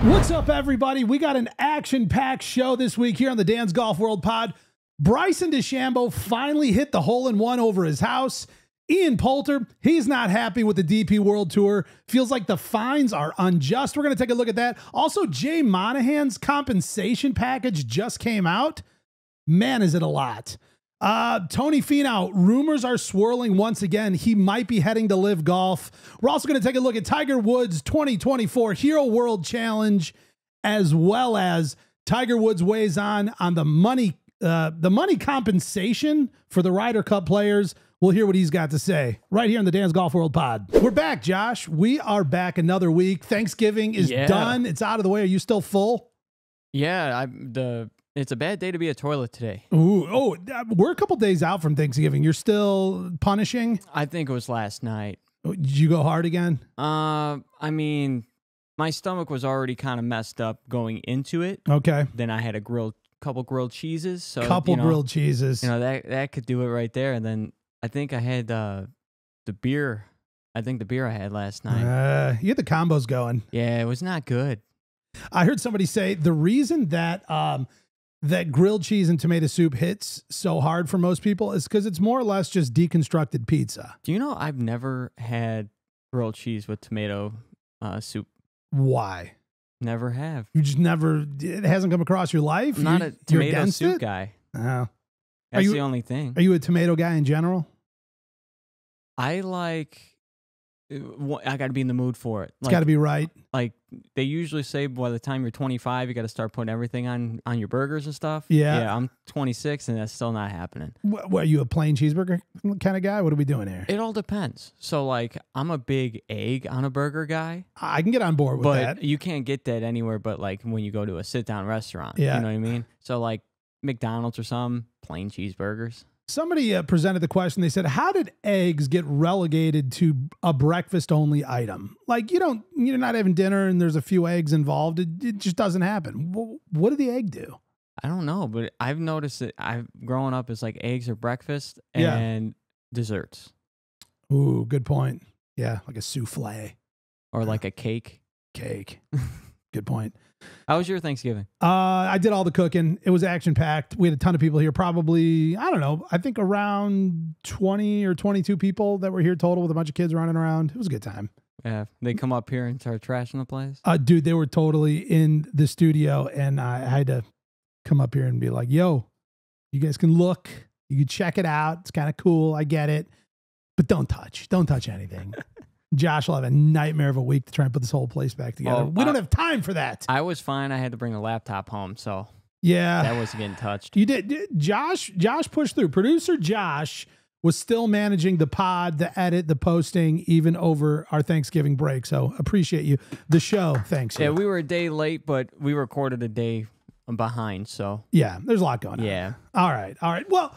What's up, everybody? We got an action-packed show this week here on the Dan's Golf World Pod. Bryson DeChambeau finally hit the hole-in-one over his house. Ian Poulter, he's not happy with the DP World Tour. Feels like the fines are unjust. We're going to take a look at that. Also, Jay Monahan's compensation package just came out. Man, is it a lot. Tony Finau, rumors are swirling once again. He might be heading to LIV Golf. We're also going to take a look at Tiger Woods' 2024 Hero World Challenge, as well as Tiger Woods weighs on the money compensation for the Ryder Cup players. We'll hear what he's got to say right here on the Dan's Golf World Pod. We're back, Josh. We are back another week. Thanksgiving is done. It's out of the way. Are you still full? Yeah, it's a bad day to be a toilet today. Ooh, we're a couple days out from Thanksgiving. You're still punishing? I think it was last night. Did you go hard again? I mean, my stomach was already kind of messed up going into it. Okay. Then I had a couple grilled cheeses. So grilled cheeses. You know, that could do it right there. And then I think I had the beer. I think the beer I had last night. You had the combos going. Yeah, it was not good. I heard somebody say the reason that that grilled cheese and tomato soup hits so hard for most people is because it's more or less just deconstructed pizza. Do you know I've never had grilled cheese with tomato soup? Why? Never have. You just never, it hasn't come across your life? I'm not a tomato soup guy. Oh. That's the only thing. Are you a tomato guy in general? I got to be in the mood for it. It's got to be right. Like they usually say by the time you're 25, you got to start putting everything on your burgers and stuff. Yeah. Yeah, I'm 26 and that's still not happening. What, are you a plain cheeseburger kind of guy? What are we doing here? It all depends. So like I'm a big egg on a burger guy. I can get on board with that. But you can't get that anywhere but like when you go to a sit-down restaurant. Yeah. You know what I mean? So like McDonald's or some plain cheeseburgers. Somebody presented the question. They said, how did eggs get relegated to a breakfast-only item? Like, you're not having dinner and there's a few eggs involved. It just doesn't happen. What did the egg do? I don't know, but I've noticed that growing up, it's like eggs are breakfast and desserts. Ooh, good point. Yeah, like a souffle. Or like a cake. Cake. Good point. How was your Thanksgiving? I did all the cooking. It was action-packed. We had a ton of people here, probably, I don't know, I think around 20 or 22 people that were here total with a bunch of kids running around. It was a good time. Yeah, they come up here and start trashing the place? Dude, they were totally in the studio, and I had to come up here and be like, yo, you guys can look. You can check it out. It's kind of cool. I get it. But don't touch. Don't touch anything. Josh will have a nightmare of a week to try and put this whole place back together. We don't have time for that. I was fine. I had to bring a laptop home, so yeah, that wasn't getting touched. You did. Josh pushed through. Producer Josh was still managing the pod, the edit, the posting, even over our Thanksgiving break. So appreciate you. The show, thanks. Yeah, we were a day late, but we recorded a day behind. So yeah, there's a lot going on. Yeah. All right. Well,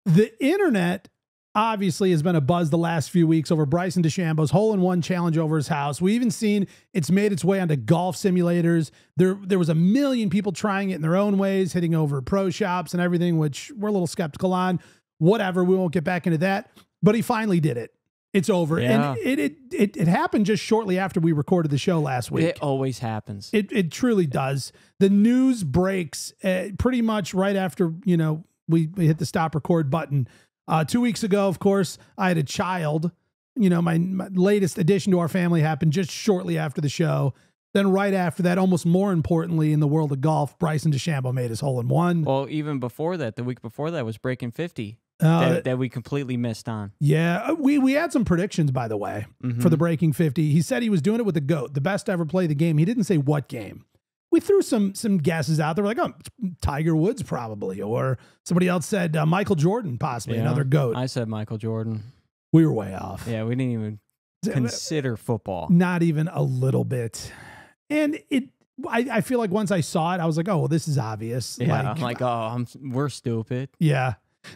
the internet obviously has been a buzz the last few weeks over Bryson DeChambeau's hole-in-one challenge over his house. We even seen it's made its way onto golf simulators. There was a million people trying it in their own ways, hitting over pro shops and everything, which we're a little skeptical on. Whatever, we won't get back into that. But he finally did it. It's over. Yeah. And it happened just shortly after we recorded the show last week. It always happens. It truly does. The news breaks pretty much right after, we hit the stop record button. 2 weeks ago, of course, I had a child. My latest addition to our family happened just shortly after the show. Then right after that, almost more importantly in the world of golf, Bryson DeChambeau made his hole-in-one. Well, even before that, the week before that was breaking 50 that we completely missed on. Yeah, we had some predictions, by the way, for the breaking 50. He said he was doing it with the GOAT, the best to ever play the game. He didn't say what game. We threw some guesses out there. We're like, oh, Tiger Woods probably. Or somebody else said Michael Jordan, possibly, another GOAT. I said Michael Jordan. We were way off. Yeah, we didn't even consider football. Not even a little bit. And I feel like once I saw it, I was like, oh, well, this is obvious. Yeah, I'm like, we're stupid. Yeah.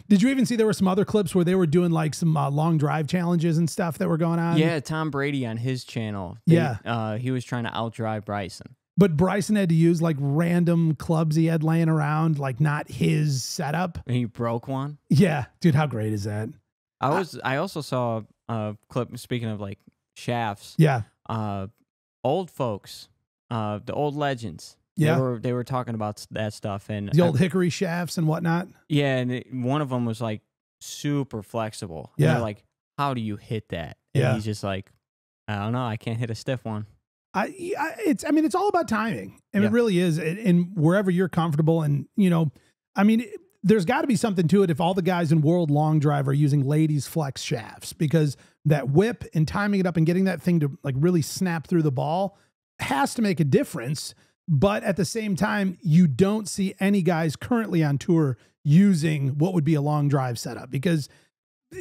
Did you even see there were some other clips where they were doing like some long drive challenges and stuff that were going on? Yeah, Tom Brady on his channel. He was trying to outdrive Bryson. But Bryson had to use like random clubs he had laying around, like not his setup. And he broke one? Yeah. Dude, how great is that? I also saw a clip, speaking of like shafts. Yeah. Old folks the old legends. Yeah. They were talking about that stuff, and The old hickory shafts and whatnot. Yeah, and one of them was like super flexible. And Yeah. they're like, how do you hit that? And Yeah. he's just like, I don't know. I can't hit a stiff one. It's all about timing, and Yeah. it really is. And wherever you're comfortable, and there's got to be something to it if all the guys in World Long Drive are using ladies flex shafts, because that whip and timing it up and getting that thing to like really snap through the ball has to make a difference. But at the same time, you don't see any guys currently on tour using what would be a long drive setup, because,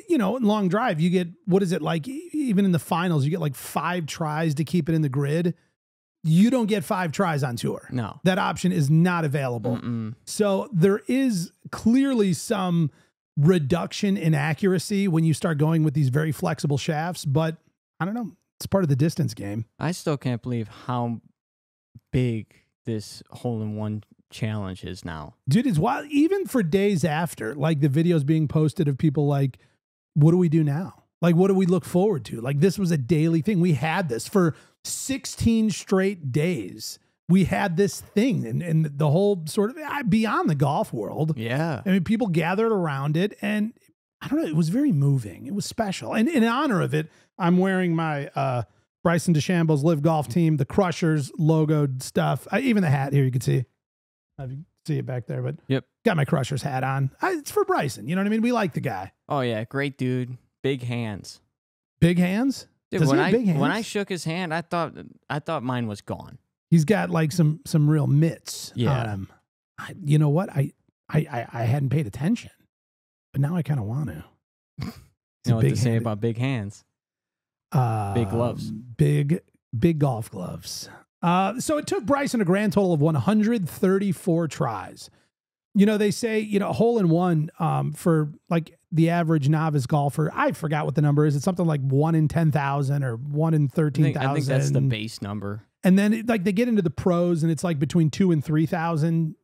in long drive, you get, what is it like? Even in the finals, you get like 5 tries to keep it in the grid. You don't get 5 tries on tour. No. That option is not available. So there is clearly some reduction in accuracy when you start going with these very flexible shafts, but I don't know. It's part of the distance game. I still can't believe how big this hole-in-one challenge is now. Dude, it's wild. Even for days after, like the videos being posted of people like, what do we do now? Like, what do we look forward to? Like, this was a daily thing. We had this for 16 straight days. We had this thing, and the whole sort of beyond the golf world. Yeah. I mean, people gathered around it, and I don't know, it was very moving. It was special. And in honor of it, I'm wearing my Bryson DeChambeau's LIV Golf team, the Crushers logoed stuff. Even the hat here, you can see. I can see it back there, but Yep. Got my Crushers hat on. It's for Bryson. You know what I mean? We like the guy. Oh yeah, great dude. Big hands. Big hands? Dude, Does he when have big hands? when I shook his hand, I thought mine was gone. He's got like some real mitts Yeah. on him. You know what? I hadn't paid attention, but now I kind of want to. You know what to say about big hands? Big gloves. Big golf gloves. So it took Bryson a grand total of 134 tries. They say, hole in one for like the average novice golfer. I forgot what the number is. It's something like 1 in 10,000 or 1 in 13,000. I think that's the base number. And then they get into the pros, and it's like between 2,000 and 3,000,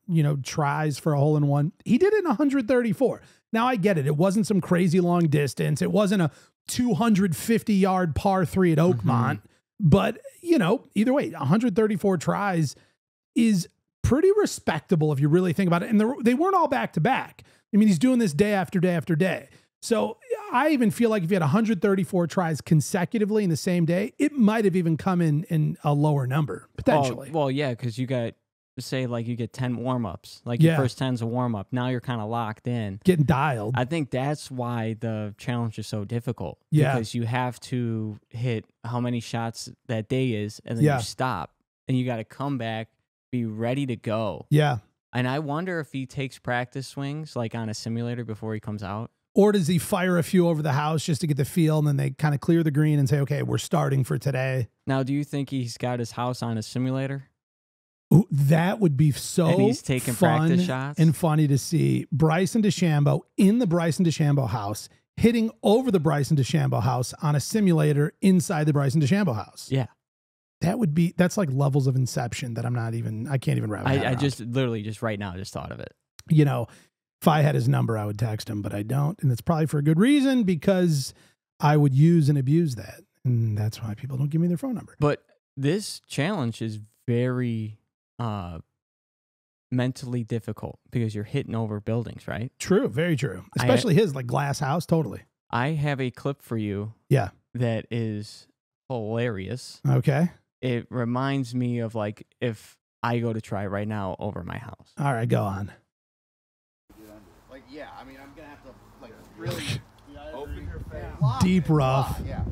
tries for a hole in one. He did it in 134. Now I get it. It wasn't some crazy long distance. It wasn't a 250-yard par 3 at Oakmont. But, either way, 134 tries is pretty respectable if you really think about it. And they weren't all back to back. I mean, he's doing this day after day after day. So I even feel like if you had 134 tries consecutively in the same day, it might have even come in a lower number, potentially. Well, yeah, because you got, say, like you get 10 warm-ups. Like your first 10's a warm-up. Now you're kind of locked in. Getting dialed. I think that's why the challenge is so difficult. Yeah. Because you have to hit how many shots that day is, and then you stop. And you got to come back, be ready to go. Yeah. And I wonder if he takes practice swings, like on a simulator before he comes out. Or does he fire a few over the house just to get the feel, and then they kind of clear the green and say, okay, we're starting for today? Now, do you think he's got his house on a simulator? Ooh, that would be so and he's taking fun practice shots and funny to see Bryson DeChambeau in the Bryson DeChambeau house, hitting over the Bryson DeChambeau house on a simulator inside the Bryson DeChambeau house. Yeah. That's like levels of inception that I can't even wrap my head I around. just literally just right now just thought of it. If I had his number, I would text him, but I don't. And it's probably for a good reason, because I would use and abuse that. And that's why people don't give me their phone number. But this challenge is very mentally difficult because you're hitting over buildings, right? True. Very true. Especially his like glass house. Totally. I have a clip for you. Yeah. That is hilarious. Okay. It reminds me of like if I go to try right now over my house. All right, go on. Like, yeah, I mean, I'm going to have to, like, really open your face. Deep rough. Yeah.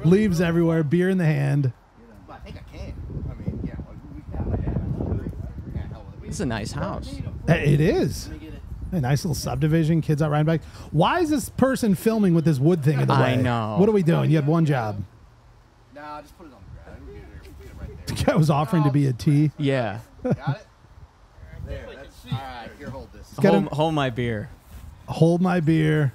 Leaves everywhere, beer in the hand. I think I can. I mean, yeah. It's a nice house. It is. A nice little subdivision, kids out riding bikes. Why is this person filming with this wood thing in the way? I know. What are we doing? You had one job. No, just put it on the ground. Get it right The there. guy was offering to be a T. Yeah. Got it? There. That's, all right, here, hold this. Hold my beer. Hold my beer.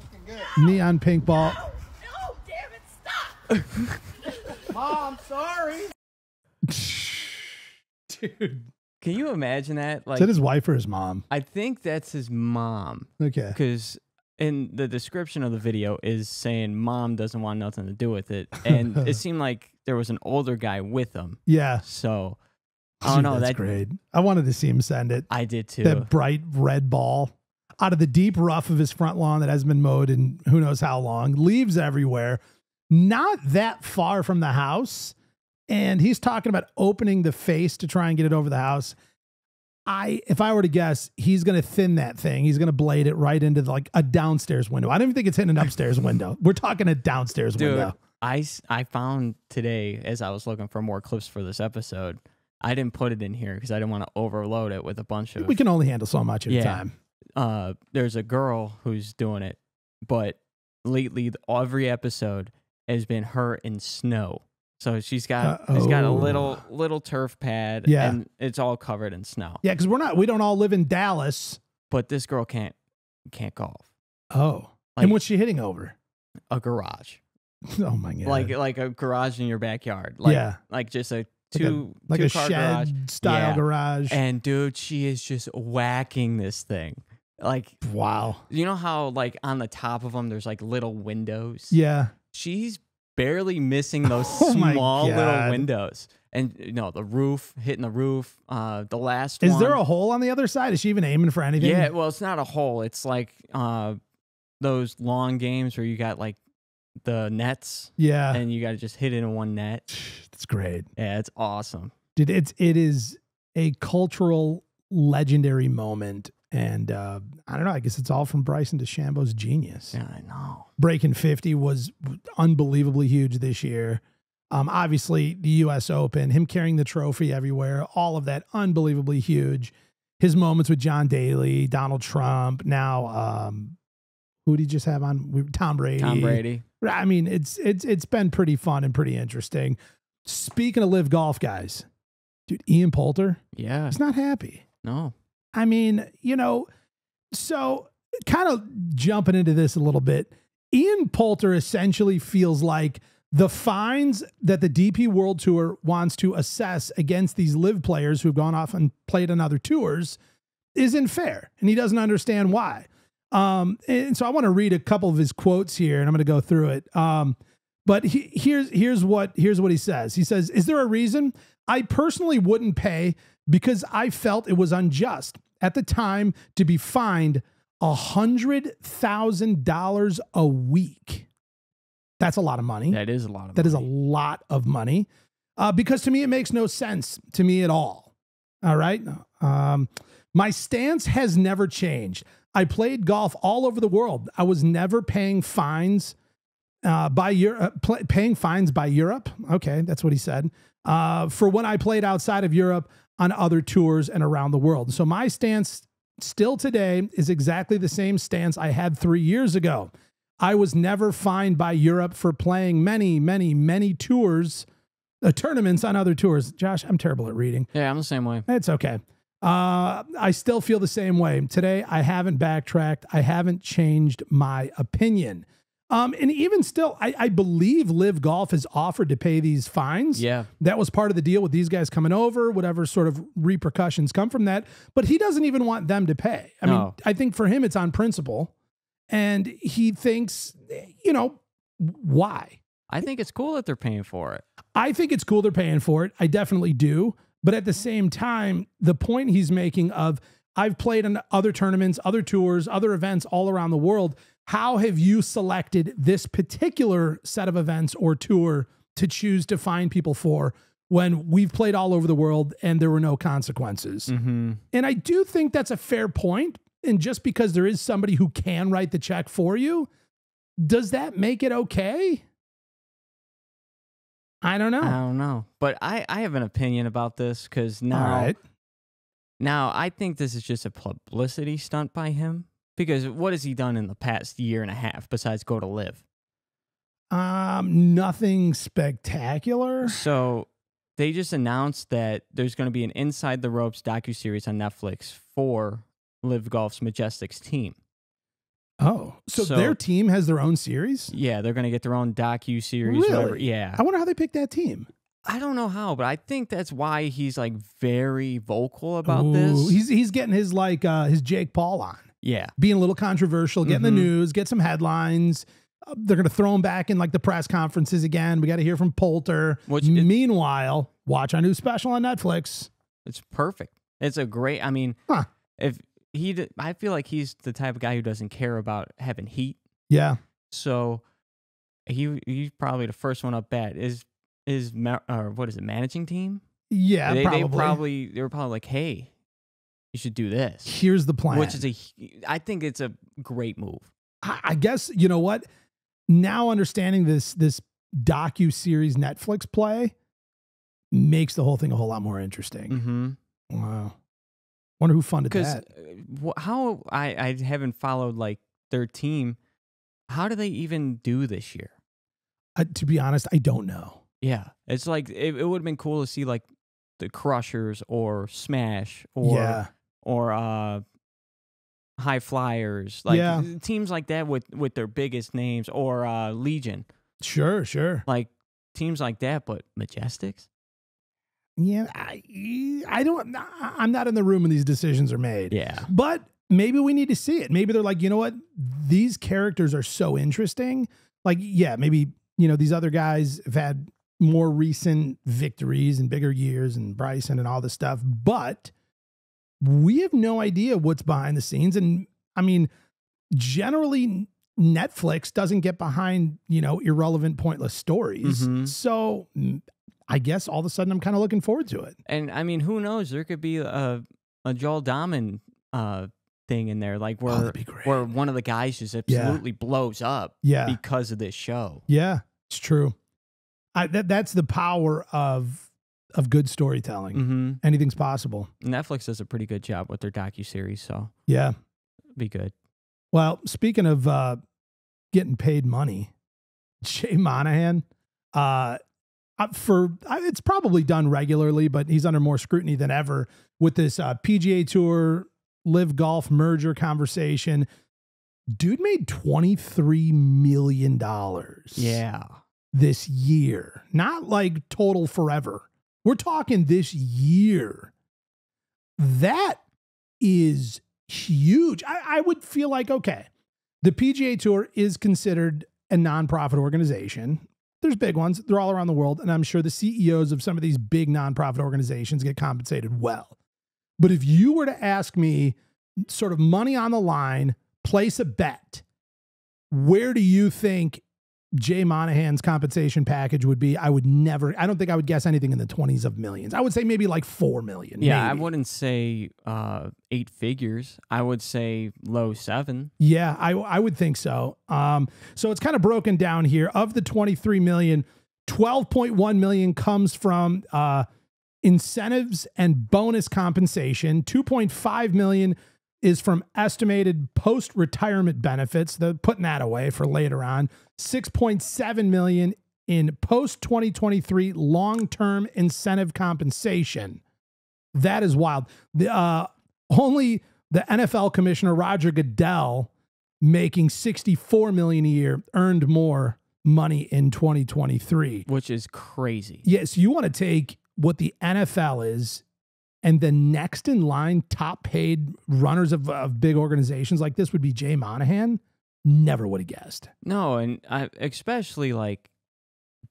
Looking good. Neon pink ball. No, damn it, stop! Mom, sorry. Dude. Can you imagine that? Like, Is that his wife or his mom? I think that's his mom. Okay. Because in the description of the video is saying mom doesn't want nothing to do with it, and it seemed like there was an older guy with him. Yeah. So I don't know. That's great. I wanted to see him send it. I did too. That bright red ball out of the deep rough of his front lawn that hasn't been mowed in who knows how long. Leaves everywhere. Not that far from the house. And he's talking about opening the face to try and get it over the house. If I were to guess, he's going to thin that thing. He's going to blade it right into like a downstairs window. I don't even think it's hitting an upstairs window. We're talking a downstairs window. I found today, as I was looking for more clips for this episode, I didn't put it in here because I didn't want to overload it with a bunch of... We can only handle so much at a time. There's a girl who's doing it, but lately every episode has been her in snow. So she's got a little turf pad, and it's all covered in snow. Yeah, because we don't all live in Dallas. But this girl can't golf. Oh, and what's she hitting over? A garage. Oh my god! Like a garage in your backyard. Like just a like a two-car shed garage. style garage. And dude, she is just whacking this thing. Like, wow. You know how like on the top of them there's like little windows? Yeah. She's barely missing those small little windows. And the roof, hitting the roof. The last one. Is there a hole on the other side? Is she even aiming for anything? Yeah, well, it's not a hole. It's like those long games where you got like the nets. Yeah. And you got to just hit it in one net. That's great. Yeah, it's awesome. Dude, it is a cultural legendary moment. And I don't know, I guess it's all from Bryson DeChambeau's genius. Yeah, I know. Breaking 50 was unbelievably huge this year. Obviously, the U.S. Open, him carrying the trophy everywhere, all of that unbelievably huge. His moments with John Daly, Donald Trump, now who did he just have on? Tom Brady. Tom Brady. I mean, it's been pretty fun and pretty interesting. Speaking of LIV Golf, guys, dude, Ian Poulter, he's not happy. No. I mean, so kind of jumping into this a little bit, Ian Poulter essentially feels like the fines that the DP World Tour wants to assess against these LIV players who've gone off and played on other tours isn't fair, and he doesn't understand why. And so I want to read a couple of his quotes here, and I'm going to go through it. But here's what he says. He says, "Is there a reason? I personally wouldn't pay because I felt it was unjust at the time to be fined $100,000 a week." That's a lot of money. That is a lot of money. That is a lot of money. Because to me, it makes no sense to me at all. All right. My stance has never changed. I played golf all over the world. I was never paying fines by Europe. Okay, that's what he said. For when I played outside of Europe on other tours and around the world. So my stance still today is exactly the same stance I had 3 years ago. I was never fined by Europe for playing many, many, many tours, tournaments on other tours. Josh, I'm terrible at reading. Yeah, I'm the same way. It's okay. I still feel the same way. Today, I haven't backtracked. I haven't changed my opinion. And even still, I believe LIV Golf has offered to pay these fines. Yeah. That was part of the deal with these guys coming over, whatever sort of repercussions come from that. But he doesn't even want them to pay. I mean, I think for him, it's on principle. And he thinks, why? I think it's cool that they're paying for it. I think it's cool they're paying for it. I definitely do. But at the same time, the point he's making of, I've played in other tournaments, other tours, other events all around the world. How have you selected this particular set of events or tour to choose to fine people for when we've played all over the world and there were no consequences? Mm-hmm. And I do think that's a fair point. And just because there is somebody who can write the check for you, does that make it okay? I don't know. But I have an opinion about this because now I think this is just a publicity stunt by him. Because what has he done in the past year and a half besides go to LIV? Nothing spectacular. So they just announced that there's going to be an Inside the Ropes docuseries on Netflix for LIV Golf's Majestics team. Oh, so their team has their own series? Yeah, they're going to get their own docu-series. Really? Whatever. Yeah. I wonder how they picked that team. I don't know how, but I think that's why he's like very vocal about this. He's getting his his Jake Paul on. Yeah. Being a little controversial, getting the news, get some headlines. They're going to throw him back in like the press conferences again. We got to hear from Poulter. Meanwhile, watch our new special on Netflix. It's perfect. It's a great, I mean, I feel like he's the type of guy who doesn't care about having heat. Yeah. So he's probably the first one up bat. What is it, managing team? Yeah, they were probably like, hey, you should do this. Here's the plan. Which is I think it's a great move. I guess, you know what? Now understanding this docu-series Netflix play makes the whole thing a whole lot more interesting. Wow. Wonder who funded that. How I haven't followed like their team. How do they even do this year? To be honest, I don't know. Yeah. It's like, it would have been cool to see like the Crushers or Smash or High Flyers, like teams like that with their biggest names, or Legion. Sure. Like teams like that, but Majestics? Yeah, I'm not in the room when these decisions are made. Yeah. But maybe we need to see it. Maybe they're like, you know what? These characters are so interesting. Like, yeah, maybe, you know, these other guys have had more recent victories and bigger years, and Bryson and all this stuff, but we have no idea what's behind the scenes. And I mean, generally Netflix doesn't get behind, you know, irrelevant, pointless stories. So I guess all of a sudden I'm kind of looking forward to it. And I mean, who knows? There could be a Joel Dahman thing in there, like where one of the guys just absolutely blows up because of this show. Yeah, it's true. That's the power of good storytelling. Anything's possible. Netflix does a pretty good job with their docuseries, so yeah, be good. Well, speaking of getting paid money, Jay Monahan, it's probably done regularly, but he's under more scrutiny than ever with this PGA Tour LIV Golf merger conversation. Dude made $23 million. Yeah. This year, not like total forever. We're talking this year. That is huge. I would feel like, okay, the PGA Tour is considered a nonprofit organization. There's big ones. They're all around the world. And I'm sure the CEOs of some of these big nonprofit organizations get compensated well. But if you were to ask me, sort of money on the line, place a bet, where do you think Jay Monahan's compensation package would be? I don't think I would guess anything in the 20s of millions. I would say maybe like 4 million. Yeah, maybe. I wouldn't say 8 figures. I would say low 7. Yeah, I would think so. So it's kind of broken down here. Of the 23 million, 12.1 million comes from incentives and bonus compensation. 2.5 million is from estimated post-retirement benefits. They're putting that away for later on. 6.7 million in post-2023 long-term incentive compensation. That is wild. Only the NFL commissioner, Roger Goodell, making $64 million a year, earned more money in 2023. Which is crazy. Yes, you want to take what the NFL is, and the next in line, top paid runners of big organizations like this would be Jay Monahan. Never would have guessed. No, and especially like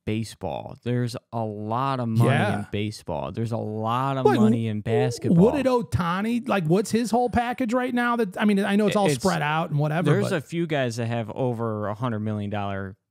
baseball. There's a lot of money in baseball. There's a lot of money in basketball. What did Ohtani, like, what's his whole package right now? That, I mean, I know it's all spread out and whatever. There's a few guys that have over $100 million.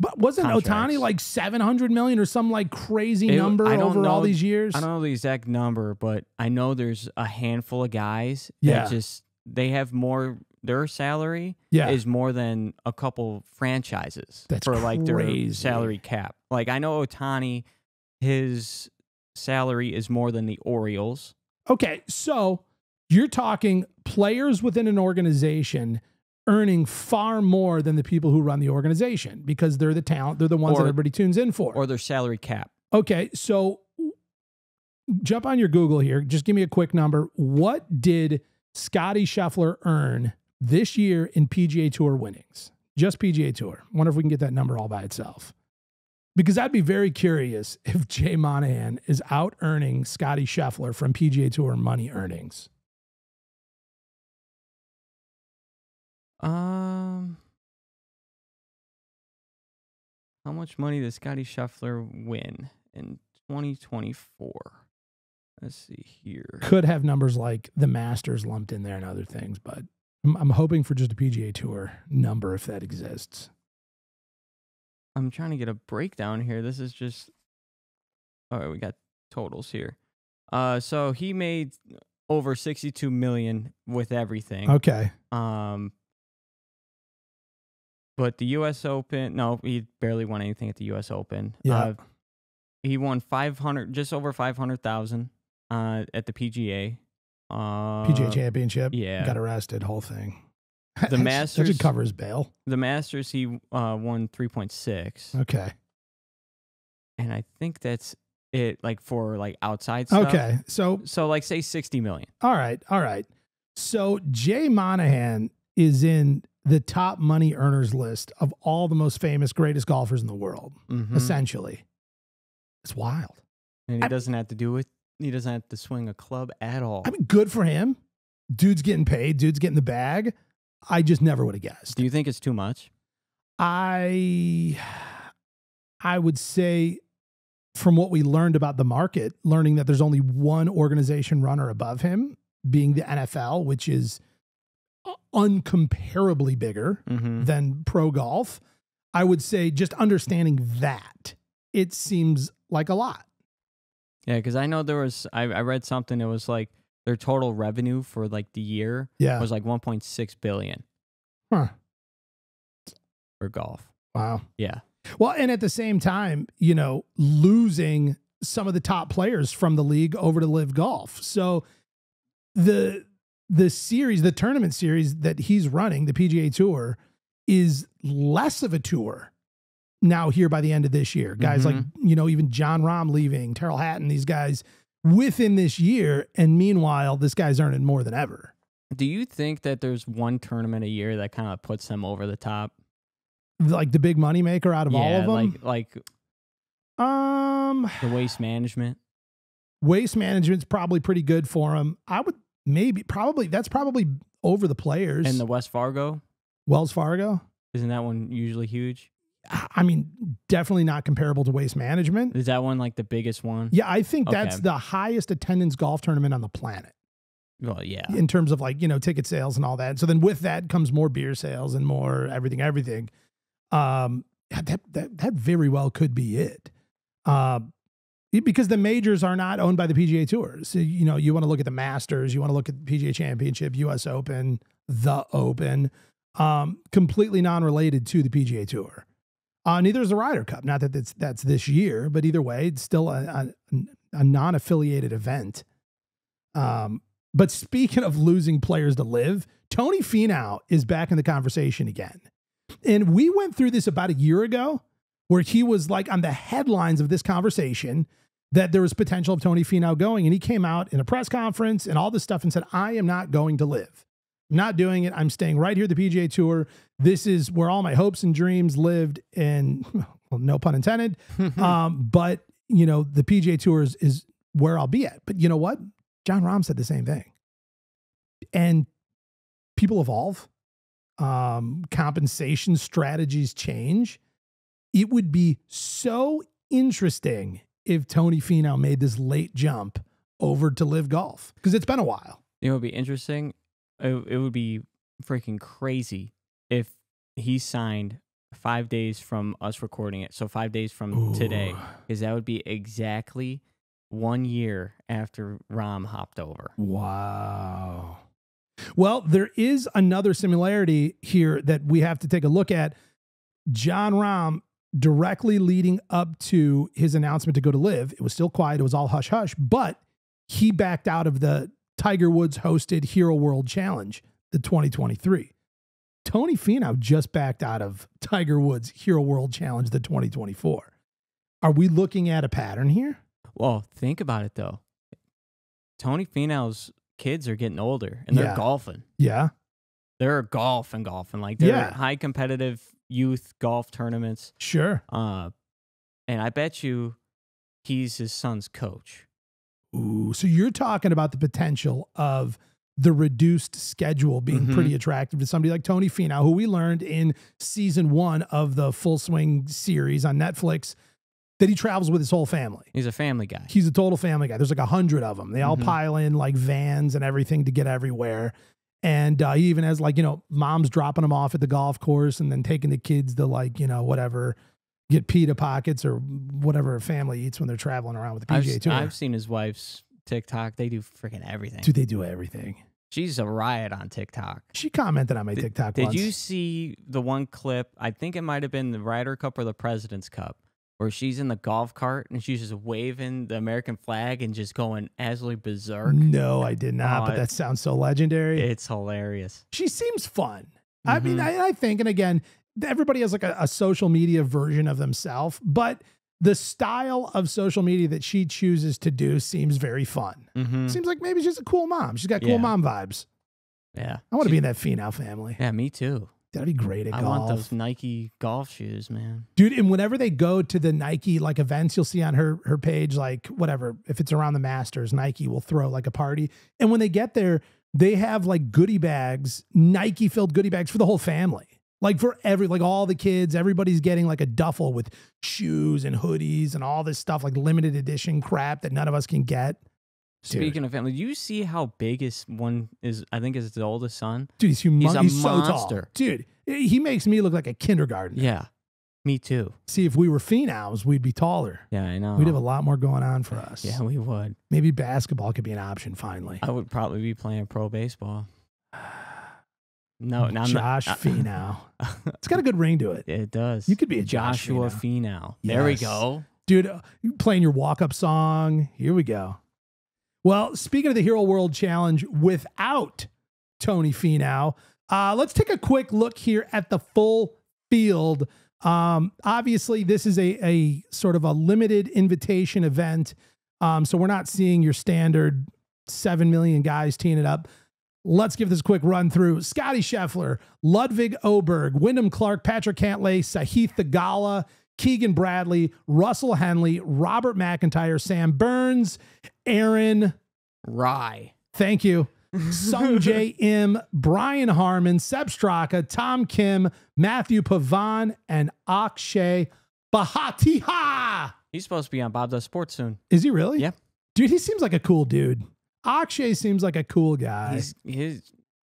But wasn't Ohtani like 700 million or some like crazy number over all these years? I don't know the exact number, but I know there's a handful of guys that just, they have more. Their salary is more than a couple franchises for like their salary cap. Like I know Ohtani, his salary is more than the Orioles. Okay, so you're talking players within an organization earning far more than the people who run the organization because they're the talent. They're the ones that everybody tunes in for. Or their salary cap. Okay, so jump on your Google here. Just give me a quick number. What did Scottie Scheffler earn this year in PGA Tour winnings? Just PGA Tour. Wonder if we can get that number all by itself. Because I'd be very curious if Jay Monahan is out earning Scottie Scheffler from PGA Tour money earnings. How much money does Scotty Scheffler win in 2024? Let's see here. Could have numbers like the Masters lumped in there and other things, but I'm hoping for just a PGA Tour number if that exists. I'm trying to get a breakdown here. This is just... All right, we got totals here. So he made over $62 million with everything. Okay. But the U.S. Open, no, he barely won anything at the U.S. Open. Yeah. He won just over $500,000 at the PGA. PGA Championship. Yeah. Got arrested, whole thing. The Masters. That should cover his bail. The Masters, he won 3.6. Okay. And I think that's it, like for like outside stuff. Okay. So like say 60 million. All right. So Jay Monahan is in the top money earners list of all the most famous, greatest golfers in the world, essentially. It's wild. And he doesn't have to do it. He doesn't have to swing a club at all. I mean, good for him. Dude's getting paid. Dude's getting the bag. I just never would have guessed. Do you think it's too much? I would say, from what we learned about the market, learning that there's only one organization runner above him, being the NFL, which is uncomparably bigger than pro golf. I would say just understanding that, it seems like a lot. Yeah, because I know I read something, it was like their total revenue for like the year was like 1.6 billion. Huh. For golf. Wow. Yeah. Well, and at the same time, losing some of the top players from the league over to LIV Golf. So the tournament series that he's running, the PGA Tour, is less of a tour now here by the end of this year. Guys like, even Jon Rahm leaving, Terrell Hatton, these guys within this year. And meanwhile, this guy's earning more than ever. Do you think that there's one tournament a year that kind of puts them over the top? Like the big money maker out of all of them? Like the Waste Management. Waste Management's probably pretty good for him. I would that's probably over the Players. And the Wells Fargo? Isn't that one usually huge? I mean, definitely not comparable to Waste Management. Is that one like the biggest one? Yeah, I think that's the highest attendance golf tournament on the planet. Well, yeah. In terms of like, ticket sales and all that. So then with that comes more beer sales and more everything. That very well could be it. Because the majors are not owned by the PGA Tour. So, you want to look at the Masters, you want to look at the PGA Championship, US Open, the Open, completely non-related to the PGA Tour. Neither is the Ryder Cup. Not that that's this year, but either way, it's still a non-affiliated event. But speaking of losing players to LIV, Tony Finau is back in the conversation again. And we went through this about a year ago where he was like on the headlines of this conversation that there was potential of Tony Finau going. And he came out in a press conference and all this stuff and said, I am not going to LIV. I'm not doing it. I'm staying right here at the PGA Tour. This is where all my hopes and dreams lived, and well, no pun intended. But, the PGA Tour is where I'll be at. But you know what? Jon Rahm said the same thing. And people evolve. Compensation strategies change. It would be so interesting if Tony Finau made this late jump over to LIV Golf, because it's been a while. It would be interesting. It would be freaking crazy if he signed 5 days from us recording it. So 5 days from today, because that would be exactly 1 year after Rahm hopped over. Wow. Well, there is another similarity here that we have to take a look at. Jon Rahm, directly leading up to his announcement to go to LIV, it was still quiet. It was all hush hush, but he backed out of the Tiger Woods hosted Hero World Challenge, the 2023. Tony Finau just backed out of Tiger Woods Hero World Challenge, the 2024. Are we looking at a pattern here? Well, think about it though. Tony Finau's kids are getting older and they're golfing. Yeah. They're golfing. Like they're high competitive youth golf tournaments. Sure. And I bet you he's his son's coach. Ooh, so you're talking about the potential of the reduced schedule being pretty attractive to somebody like Tony Finau, who we learned in season 1 of the Full Swing series on Netflix that he travels with his whole family. He's a family guy. He's a total family guy. There's like 100 of them. They all pile in like vans and everything to get everywhere. And he even has like, you know, moms dropping them off at the golf course and then taking the kids to like, you know, whatever, get pita pockets or whatever a family eats when they're traveling around with the PGA Tour. I've seen his wife's TikTok. They do freaking everything. Dude, they do everything. She's a riot on TikTok. She commented on my TikTok once. Did you see the one clip? I think it might have been the Ryder Cup or the President's Cup, where she's in the golf cart and she's just waving the American flag and just going absolutely berserk. No, I did not, but that sounds so legendary. It's hilarious. She seems fun. I mean, I think, and again, everybody has like a social media version of themselves, but the style of social media that she chooses to do seems very fun. Seems like maybe she's a cool mom. She's got cool mom vibes. Yeah. I want to be in that Finau family. Yeah, me too. That'd be great at golf. I want those Nike golf shoes, man. Dude, and whenever they go to the Nike like events, you'll see on her page, like whatever, if it's around the Masters, Nike will throw like a party. And when they get there, they have like goodie bags, Nike filled goodie bags for the whole family. Like for like all the kids, everybody's getting like a duffel with shoes and hoodies and all this stuff, like limited edition crap that none of us can get. Speaking of family, do you see how big his one is? I think is his oldest son. Dude, he's humongous. He's so monster. Tall. Dude, he makes me look like a kindergartner. Yeah, me too. See, if we were Finaus, we'd be taller. Yeah, I know. We'd have a lot more going on for us. Yeah, we would. Maybe basketball could be an option finally. I would probably be playing pro baseball. No, Josh Finau. It's got a good ring to it. It does. You could be a Joshua Finau. Yes. There we go. Dude, you playing your walk-up song. Here we go. Well, speaking of the Hero World Challenge without Tony Finau, let's take a quick look here at the full field. Obviously, this is a sort of a limited invitation event, so we're not seeing your standard 7 million guys teeing it up. Let's give this a quick run through. Scotty Scheffler, Ludwig Oberg, Wyndham Clark, Patrick Cantlay, Sahith Theegala, Keegan Bradley, Russell Henley, Robert McIntyre, Sam Burns, Aaron Rye. Thank you. Sung J M, Brian Harmon, Seb Straka, Tom Kim, Matthew Pavan, and Akshay Bhatia. He's supposed to be on Bob Does Sports soon. Is he really? Yeah. Dude, he seems like a cool dude. Akshay seems like a cool guy.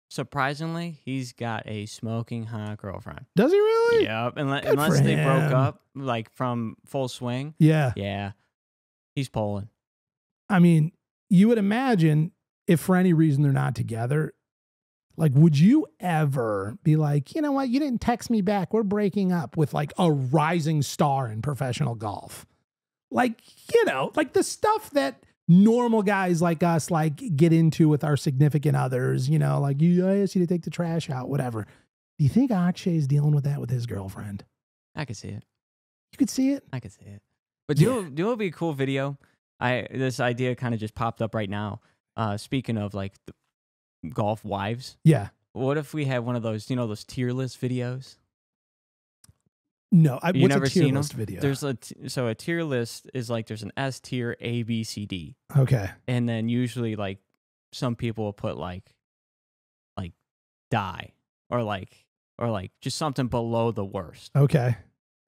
Surprisingly, he's got a smoking hot girlfriend. Does he really? Yep. Unless they broke up, like from Full Swing. Yeah. Yeah. He's Poland. I mean, you would imagine if for any reason they're not together, like, would you ever be like, you know what? You didn't text me back. We're breaking up with like a rising star in professional golf. Like, you know, like the stuff that normal guys like us like get into with our significant others, you know, like I asked you to take the trash out, whatever. Do you think Akshay's dealing with that with his girlfriend? I could see it. You could see it? I could see it. But do it would be a cool video? This idea kind of just popped up right now. Speaking of like the golf wives. Yeah. What if we had one of those, you know, those tier list videos? No, You've what's never a tier seen list them? video? There's a tier list is like there's an S tier, A, B, C, D. Okay. And then usually like some people will put like die or like just something below the worst. Okay.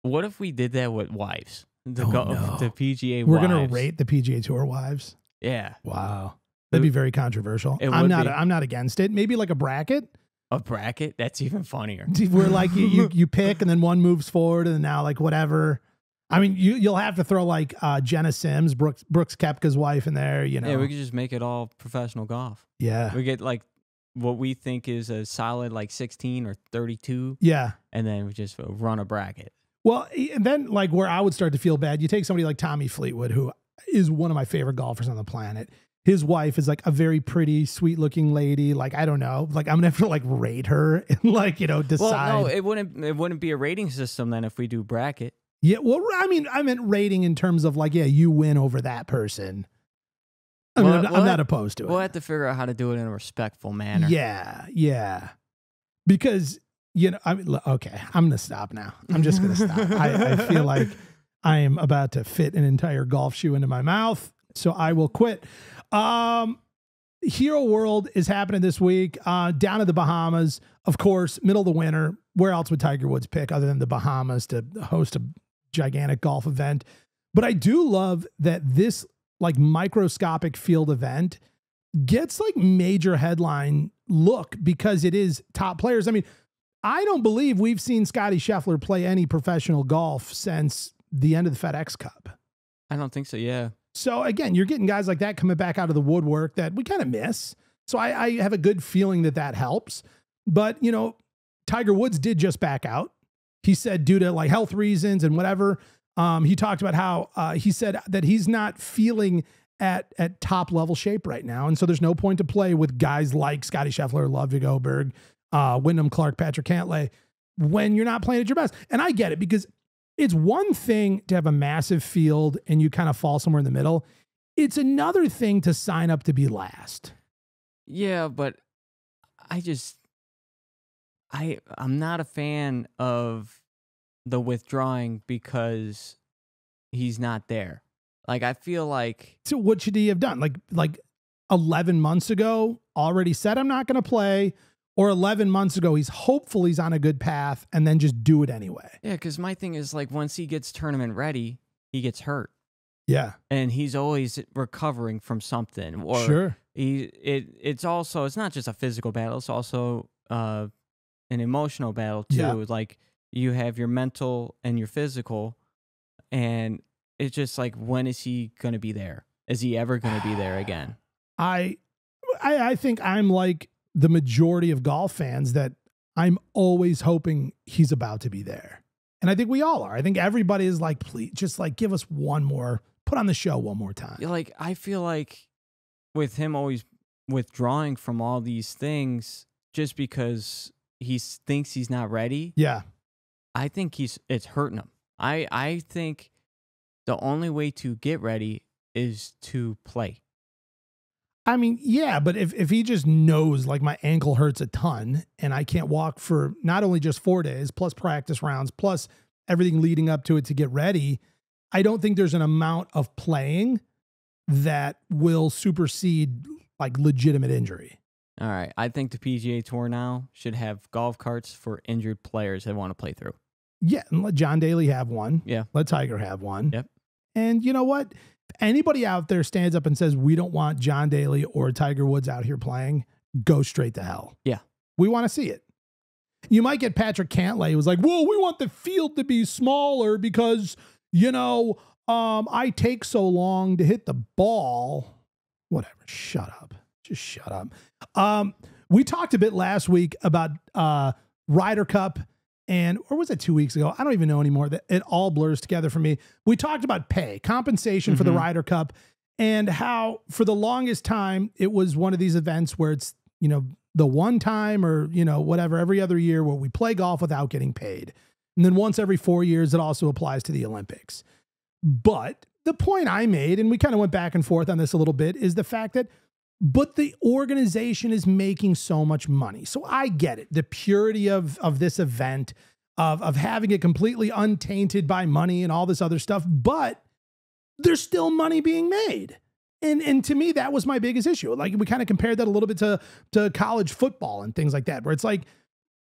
What if we did that with wives? The PGA We're wives. gonna rate the PGA Tour wives. Yeah. Wow. That'd be very controversial. I'm not against it. Maybe like a bracket. A bracket? That's even funnier. Where like you pick and then one moves forward and then now like whatever. I mean, you'll have to throw like Jenna Sims, Brooks Koepka's wife in there, you know. Yeah, we could just make it all professional golf. Yeah. We get like what we think is a solid like 16 or 32. Yeah. And then we just run a bracket. Well, and then like where I would start to feel bad, you take somebody like Tommy Fleetwood, who is one of my favorite golfers on the planet. His wife is like a very pretty, sweet looking lady. Like, I don't know, like I'm gonna have to like rate her and like, you know, decide. Well, no, it wouldn't be a rating system then if we do bracket. Yeah. Well, I mean, I meant rating in terms of like, yeah, you win over that person. I mean, I'm not opposed to it. We'll have to figure out how to do it in a respectful manner. Yeah. Yeah. Because, you know, I mean, okay, I'm going to stop now. I'm just going to stop. I feel like I am about to fit an entire golf shoe into my mouth. So I will quit. Hero World is happening this week down in the Bahamas. Of course, middle of the winter. Where else would Tiger Woods pick other than the Bahamas to host a gigantic golf event? But I do love that this like microscopic field event gets like major headline look because it is top players. I mean, I don't believe we've seen Scottie Scheffler play any professional golf since the end of the FedEx Cup. I don't think so. Yeah. So again, you're getting guys like that coming back out of the woodwork that we kind of miss. So I have a good feeling that that helps. But, you know, Tiger Woods did just back out. He said due to like health reasons and whatever. He talked about how he said that he's not feeling at top level shape right now. And so there's no point to play with guys like Scottie Scheffler, Ludwig Oberg, Wyndham Clark, Patrick Cantlay when you're not playing at your best. And I get it because it's one thing to have a massive field and you kind of fall somewhere in the middle. It's another thing to sign up to be last. Yeah, but I'm not a fan of the withdrawing because he's not there. Like, I feel like... So what should he have done? Like 11 months ago, already said, I'm not going to play. Or 11 months ago, he's hopeful he's on a good path and then just do it anyway. Yeah, because my thing is like once he gets tournament ready, he gets hurt. Yeah. And he's always recovering from something. Or sure. It's not just a physical battle. It's also an emotional battle too. Yeah. Like you have your mental and your physical. And it's just like, when is he going to be there? Is he ever going to be there again? I think I'm like the majority of golf fans that I'm always hoping he's about to be there. And I think we all are. I think everybody is like, please just like give us one more, put on the show one more time. Like, I feel like with him always withdrawing from all these things just because he thinks he's not ready. Yeah. I think it's hurting him. I think the only way to get ready is to play. I mean, yeah, but if he just knows like my ankle hurts a ton and I can't walk for not only just 4 days, plus practice rounds, plus everything leading up to it to get ready, I don't think there's an amount of playing that will supersede like legitimate injury. All right. I think the PGA Tour now should have golf carts for injured players that want to play through. Yeah, and let John Daly have one. Yeah. Let Tiger have one. Yep. And you know what? If anybody out there stands up and says, we don't want John Daly or Tiger Woods out here playing, go straight to hell. Yeah. We want to see it. You might get Patrick Cantlay who was like, well, we want the field to be smaller because, you know, I take so long to hit the ball. Whatever. Shut up. Just shut up. We talked a bit last week about Ryder Cup. Or was it 2 weeks ago? I don't even know anymore. That it all blurs together for me. We talked about compensation for the Ryder Cup, and how for the longest time it was one of these events where it's, you know, the one time or, you know, whatever, every other year where we play golf without getting paid. And then once every 4 years, it also applies to the Olympics. But the point I made, and we kind of went back and forth on this a little bit, is the fact that but the organization is making so much money. So I get it. The purity of this event, of having it completely untainted by money and all this other stuff, but there's still money being made. And to me, that was my biggest issue. Like we kind of compared that a little bit to college football and things like that, where it's like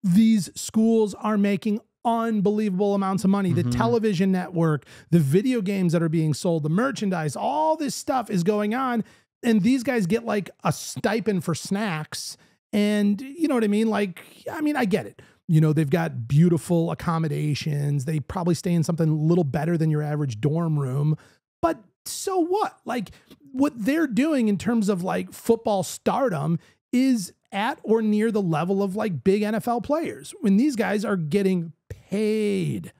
these schools are making unbelievable amounts of money. The television network, the video games that are being sold, the merchandise, all this stuff is going on. And these guys get like a stipend for snacks. And you know what I mean? Like, I mean, I get it. You know, they've got beautiful accommodations. They probably stay in something a little better than your average dorm room. But so what? Like what they're doing in terms of like football stardom is at or near the level of like big NFL players when these guys are getting paid.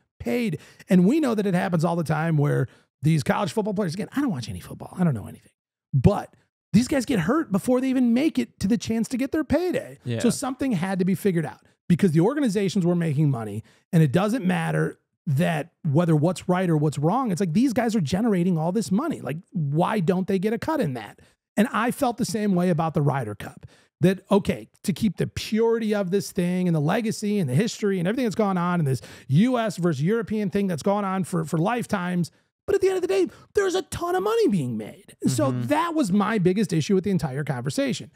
And we know that it happens all the time where these college football players, again, I don't watch any football. I don't know anything. But these guys get hurt before they even make it to the chance to get their payday. Yeah. So something had to be figured out because the organizations were making money, and it doesn't matter that whether what's right or what's wrong. It's like these guys are generating all this money. Like, why don't they get a cut in that? And I felt the same way about the Ryder Cup. That, okay, to keep the purity of this thing and the legacy and the history and everything that's gone on in this U.S. versus European thing that's gone on for lifetimes, But at the end of the day, there's a ton of money being made. So that was my biggest issue with the entire conversation.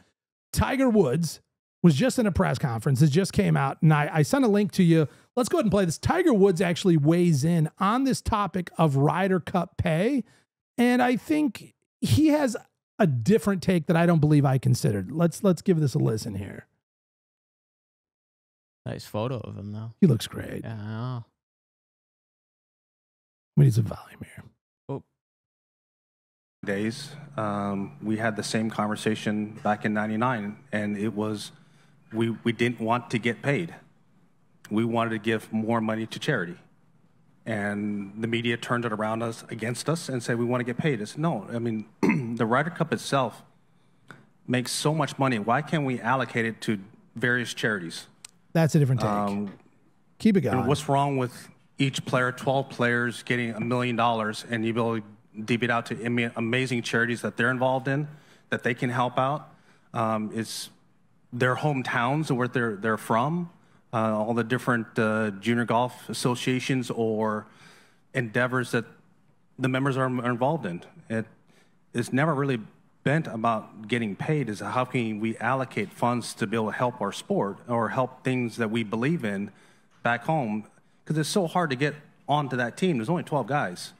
Tiger Woods was just in a press conference. It just came out, and I sent a link to you. Let's go ahead and play this. Tiger Woods actually weighs in on this topic of Ryder Cup pay, and I think he has a different take that I don't believe I considered. Let's give this a listen here. Nice photo of him, though. He looks great. Yeah, I know. We need some volume here. Oh. Days, we had the same conversation back in '99, and it was we didn't want to get paid. We wanted to give more money to charity, and the media turned it around us against us and said we want to get paid. It's no, I mean the Ryder Cup itself makes so much money. Why can't we allocate it to various charities? That's a different take. Keep it going. What's wrong with each player, 12 players getting $1 million, and you be able to deep it out to amazing charities that they're involved in, that they can help out? It's their hometowns and where they're from, all the different junior golf associations or endeavors that the members are involved in. It's never really bent about getting paid. Is how can we allocate funds to be able to help our sport or help things that we believe in back home, because it's so hard to get onto that team. There's only 12 guys.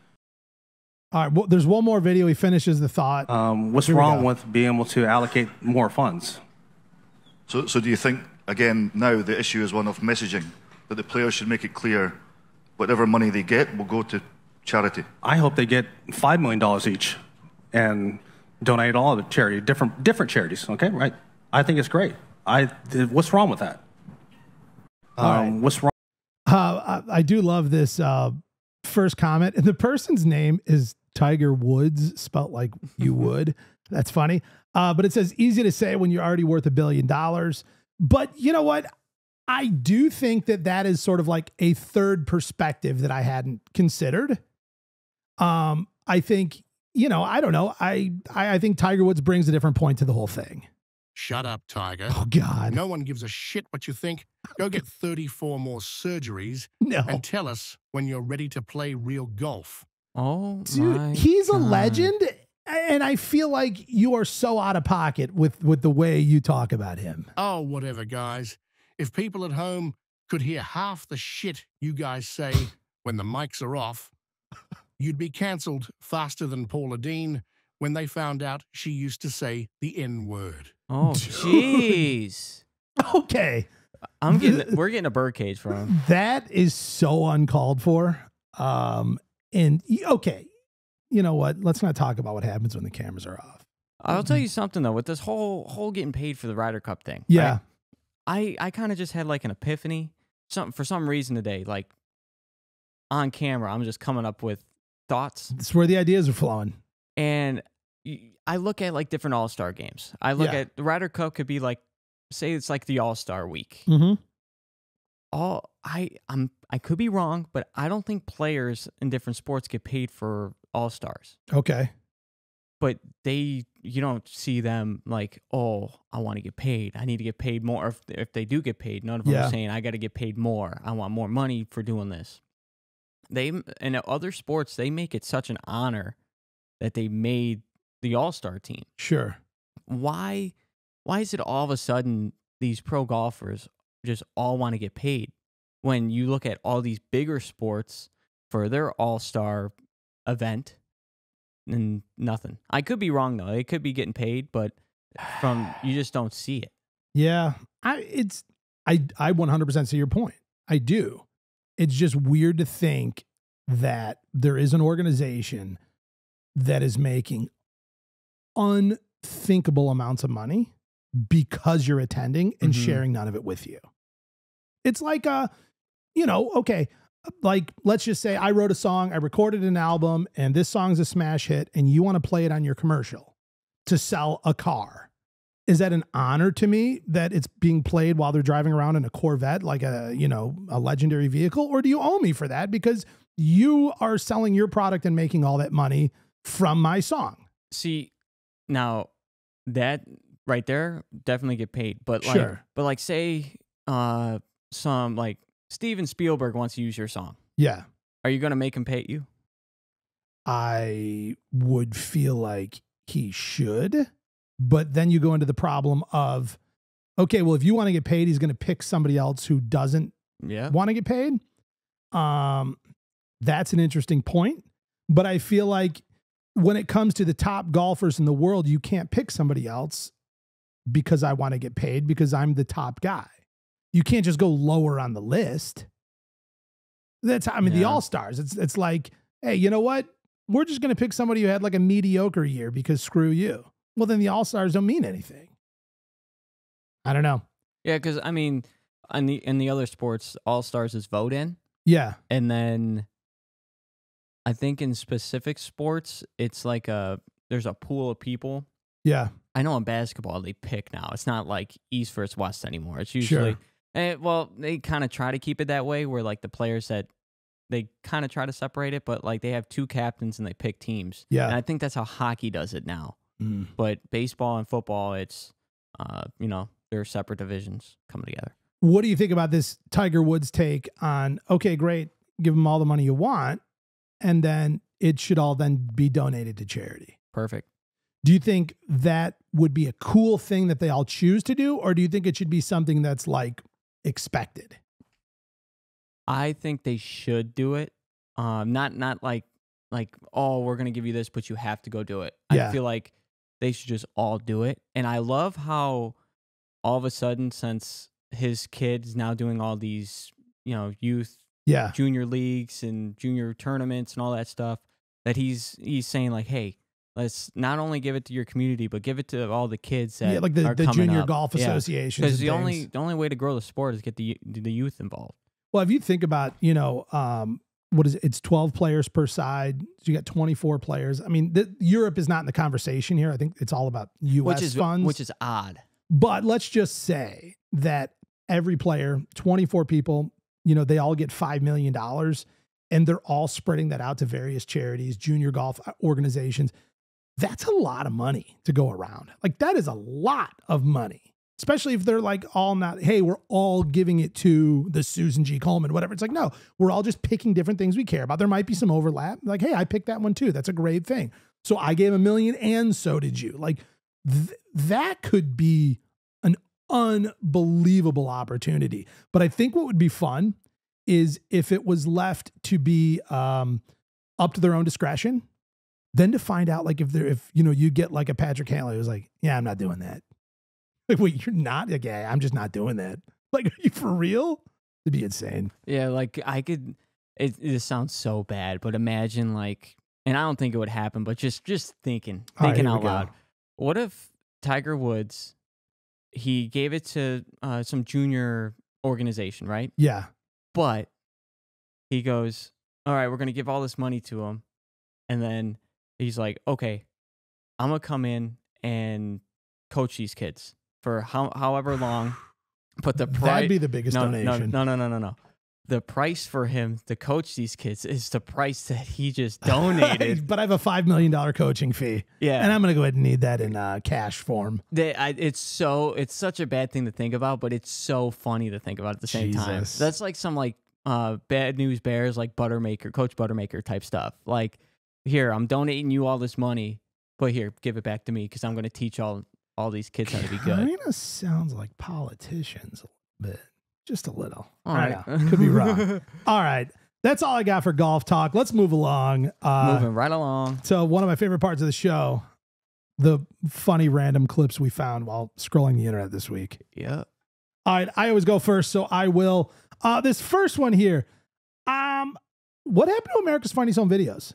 All right, well, there's one more video. He finishes the thought. What's wrong with being able to allocate more funds? So do you think, again, now the issue is one of messaging, that the players should make it clear whatever money they get will go to charity? I hope they get $5 million each and donate all of the charity, different charities, okay, right? I think it's great. What's wrong with that? What's wrong? I do love this first comment. And the person's name is Tiger Woods, spelt like you would. That's funny. But it says, easy to say when you're already worth $1 billion. But you know what? I do think that is sort of like a third perspective that I hadn't considered. I think, I don't know. I think Tiger Woods brings a different point to the whole thing. Shut up, Tiger. Oh, God. No one gives a shit what you think. Go get 34 more surgeries and tell us when you're ready to play real golf. Oh, dude, he's a legend, and I feel like you are so out of pocket with the way you talk about him. Oh, whatever, guys. If people at home could hear half the shit you guys say when the mics are off, you'd be cancelled faster than Paula Dean when they found out she used to say the N-word. Oh, jeez. Okay. We're getting a birdcage from him. That is so uncalled for. And okay, you know what? Let's not talk about what happens when the cameras are off. I'll tell you something though, with this whole getting paid for the Ryder Cup thing. Yeah. Right? I kind of just had like an epiphany. For some reason today, like on camera, I'm just coming up with thoughts. That's where the ideas are flowing. And I look at like different All-Star games. I look at the Ryder Cup could be like, say it's like the All-Star week. I could be wrong, but I don't think players in different sports get paid for All-Stars. Okay. But you don't see them like, oh, I want to get paid. I need to get paid more. If they do get paid, none of them are saying, I got to get paid more. I want more money for doing this. In other sports, they make it such an honor that they made the All-Star team. Sure. Why is it all of a sudden these pro golfers just all want to get paid when you look at all these bigger sports for their All-Star event and nothing? I could be wrong though. They could be getting paid, but you just don't see it. Yeah. I 100% see your point. I do. It's just weird to think that there is an organization that is making unthinkable amounts of money because you're attending and sharing none of it with you. It's like, okay, like let's just say I wrote a song, I recorded an album, and this song's a smash hit, and you want to play it on your commercial to sell a car. Is that an honor to me that it's being played while they're driving around in a Corvette, like a legendary vehicle? Or do you owe me for that because you are selling your product and making all that money from my song? See, now that right there definitely get paid, but like say some like Steven Spielberg wants to use your song. Yeah. Are you going to make him pay you? I would feel like he should. But then you go into the problem of, okay, well, if you want to get paid, he's going to pick somebody else who doesn't want to get paid. That's an interesting point. But I feel like when it comes to the top golfers in the world, you can't pick somebody else because I want to get paid because I'm the top guy. You can't just go lower on the list. That's, I mean, the All-Stars, it's like, hey, you know what? We're just going to pick somebody who had like a mediocre year because screw you. Well, then the All-Stars don't mean anything. I don't know. Yeah, because I mean, in the other sports, All-Stars is vote in. Yeah. And then I think in specific sports, it's like there's a pool of people. Yeah. I know in basketball they pick now. It's not like East versus West anymore. It's usually, well, they kind of try to keep it that way where like the players that they kind of try to separate it, but like they have two captains and they pick teams. Yeah. And I think that's how hockey does it now. But baseball and football, it's, they're separate divisions coming together. What do you think about this Tiger Woods take on, okay, great, give them all the money you want, and then it should all then be donated to charity? Perfect. Do you think that would be a cool thing that they all choose to do, or do you think it should be something that's like expected? I think they should do it. Not like, oh, we're going to give you this, but you have to go do it. Yeah. I feel like they should just all do it. And I love how all of a sudden, since his kid's now doing all these, youth, junior leagues and junior tournaments and all that stuff, that he's saying like, hey, let's not only give it to your community, but give it to all the kids that like are the coming junior up. golf associations. Because the only way to grow the sport is get the youth involved. Well, if you think about, what is it? It's 12 players per side. So you got 24 players. I mean, Europe is not in the conversation here. I think it's all about U.S. funds. Which is odd. But let's just say that every player, 24 people, they all get $5 million and they're all spreading that out to various charities, junior golf organizations. That's a lot of money to go around. Like that is a lot of money, especially if they're like all not, hey, we're all giving it to the Susan G. Komen, whatever. It's like, no, we're all just picking different things we care about. There might be some overlap. Like, hey, I picked that one too. That's a great thing. So I gave $1 million and so did you. Like that could be an unbelievable opportunity. But I think what would be fun is if it was left to be up to their own discretion, then to find out like if you get like a Patrick Cantlay who's like, yeah, I'm not doing that. Like, wait, you're not? Like, yeah, I'm just not doing that. Like, are you for real? It'd be insane. Yeah, like I could, it sounds so bad, but imagine like, and I don't think it would happen, but just thinking out loud. What if Tiger Woods, he gave it to some junior organization, right? Yeah. But he goes, all right, we're going to give all this money to him. And then he's like, okay, I'm going to come in and coach these kids for however long. But the price, that'd be the biggest donation. No. The price for him to coach these kids is the price that he just donated. But I have a $5 million coaching fee. Yeah. And I'm going to go ahead and need that in cash form. It's such a bad thing to think about, but it's so funny to think about at the same time. That's like some like Bad News Bears, like Coach Buttermaker type stuff. Like, here, I'm donating you all this money, but here, give it back to me because I'm going to teach all these kids how to be good. Kind of sounds like politicians a little bit. Just a little. All right. Could be wrong. All right. That's all I got for golf talk. Let's move along. Moving right along. So one of my favorite parts of the show, the funny random clips we found while scrolling the internet this week. Yeah. All right. I always go first, so I will. This first one here. What happened to America's Funniest Home Videos?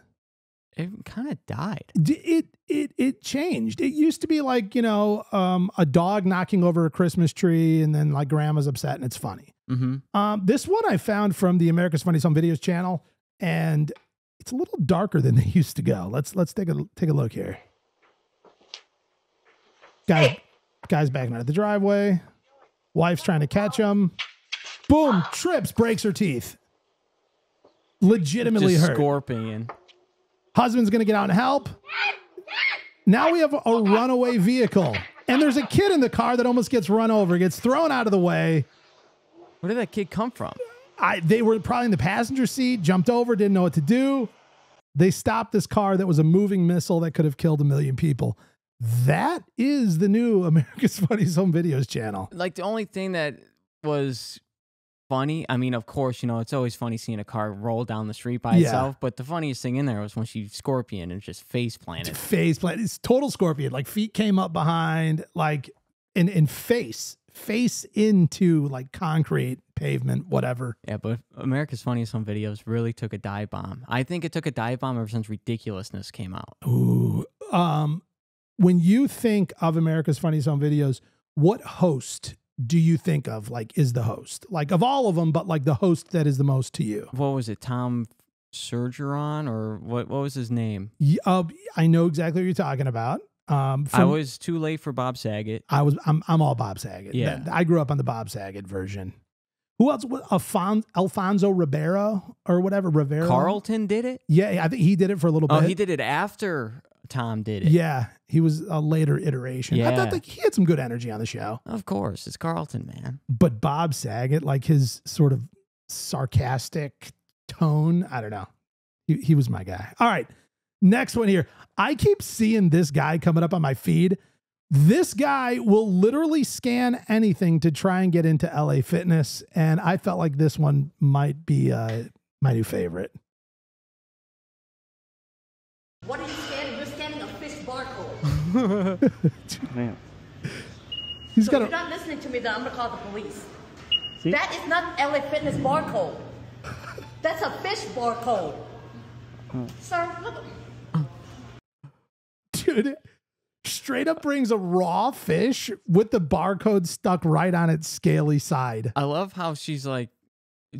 It kind of died. It changed. It used to be like, a dog knocking over a Christmas tree and then like grandma's upset and it's funny. Mm-hmm. This one I found from the America's Funniest Home Videos channel, and it's a little darker than they used to go. Let's take a look here. Guy's backing out of the driveway. Wife's trying to catch him. Boom, trips, breaks her teeth. Legitimately just hurt. Scorpion. Husband's going to get out and help. Now we have a runaway vehicle. And there's a kid in the car that almost gets run over, gets thrown out of the way. Where did that kid come from? They were probably in the passenger seat, jumped over, didn't know what to do. They stopped this car that was a moving missile that could have killed 1 million people. That is the new America's Funniest Home Videos channel. Like, the only thing that was funny, I mean, of course, you know, it's always funny seeing a car roll down the street by itself, but the funniest thing in there was when she scorpion and just face planted. Face planted. It's total scorpion. Like, feet came up behind, like, in face into, like, concrete, pavement, whatever. Yeah, but America's Funniest Home Videos really took a dive bomb. I think it took a dive bomb ever since Ridiculousness came out. Ooh. When you think of America's Funniest Home Videos, what host do you think of, like, is the host? Like, of all of them, but, like, the host that is the most to you? What was it, Tom Sergeron, or what was his name? I know exactly what you're talking about. I was too late for Bob Saget. I'm all Bob Saget. Yeah. I grew up on the Bob Saget version. Who else? Alfonso Ribeiro or whatever. Rivera. Carlton did it? Yeah, I think he did it for a little bit. Oh, he did it after Tom did it. Yeah, he was a later iteration. Yeah. I thought that he had some good energy on the show. Of course, it's Carlton, man. But Bob Saget, like his sort of sarcastic tone, I don't know. He was my guy. All right, next one here. I keep seeing this guy coming up on my feed. This guy will literally scan anything to try and get into LA Fitness, and I felt like this one might be my new favorite. What are you scanning? You're scanning a fish barcode. Man. He's So got if you're not listening to me, then I'm going to call the police. See? That is not LA Fitness barcode. That's a fish barcode. Sir, look. Dude, straight up brings a raw fish with the barcode stuck right on its scaly side. I love how she's like,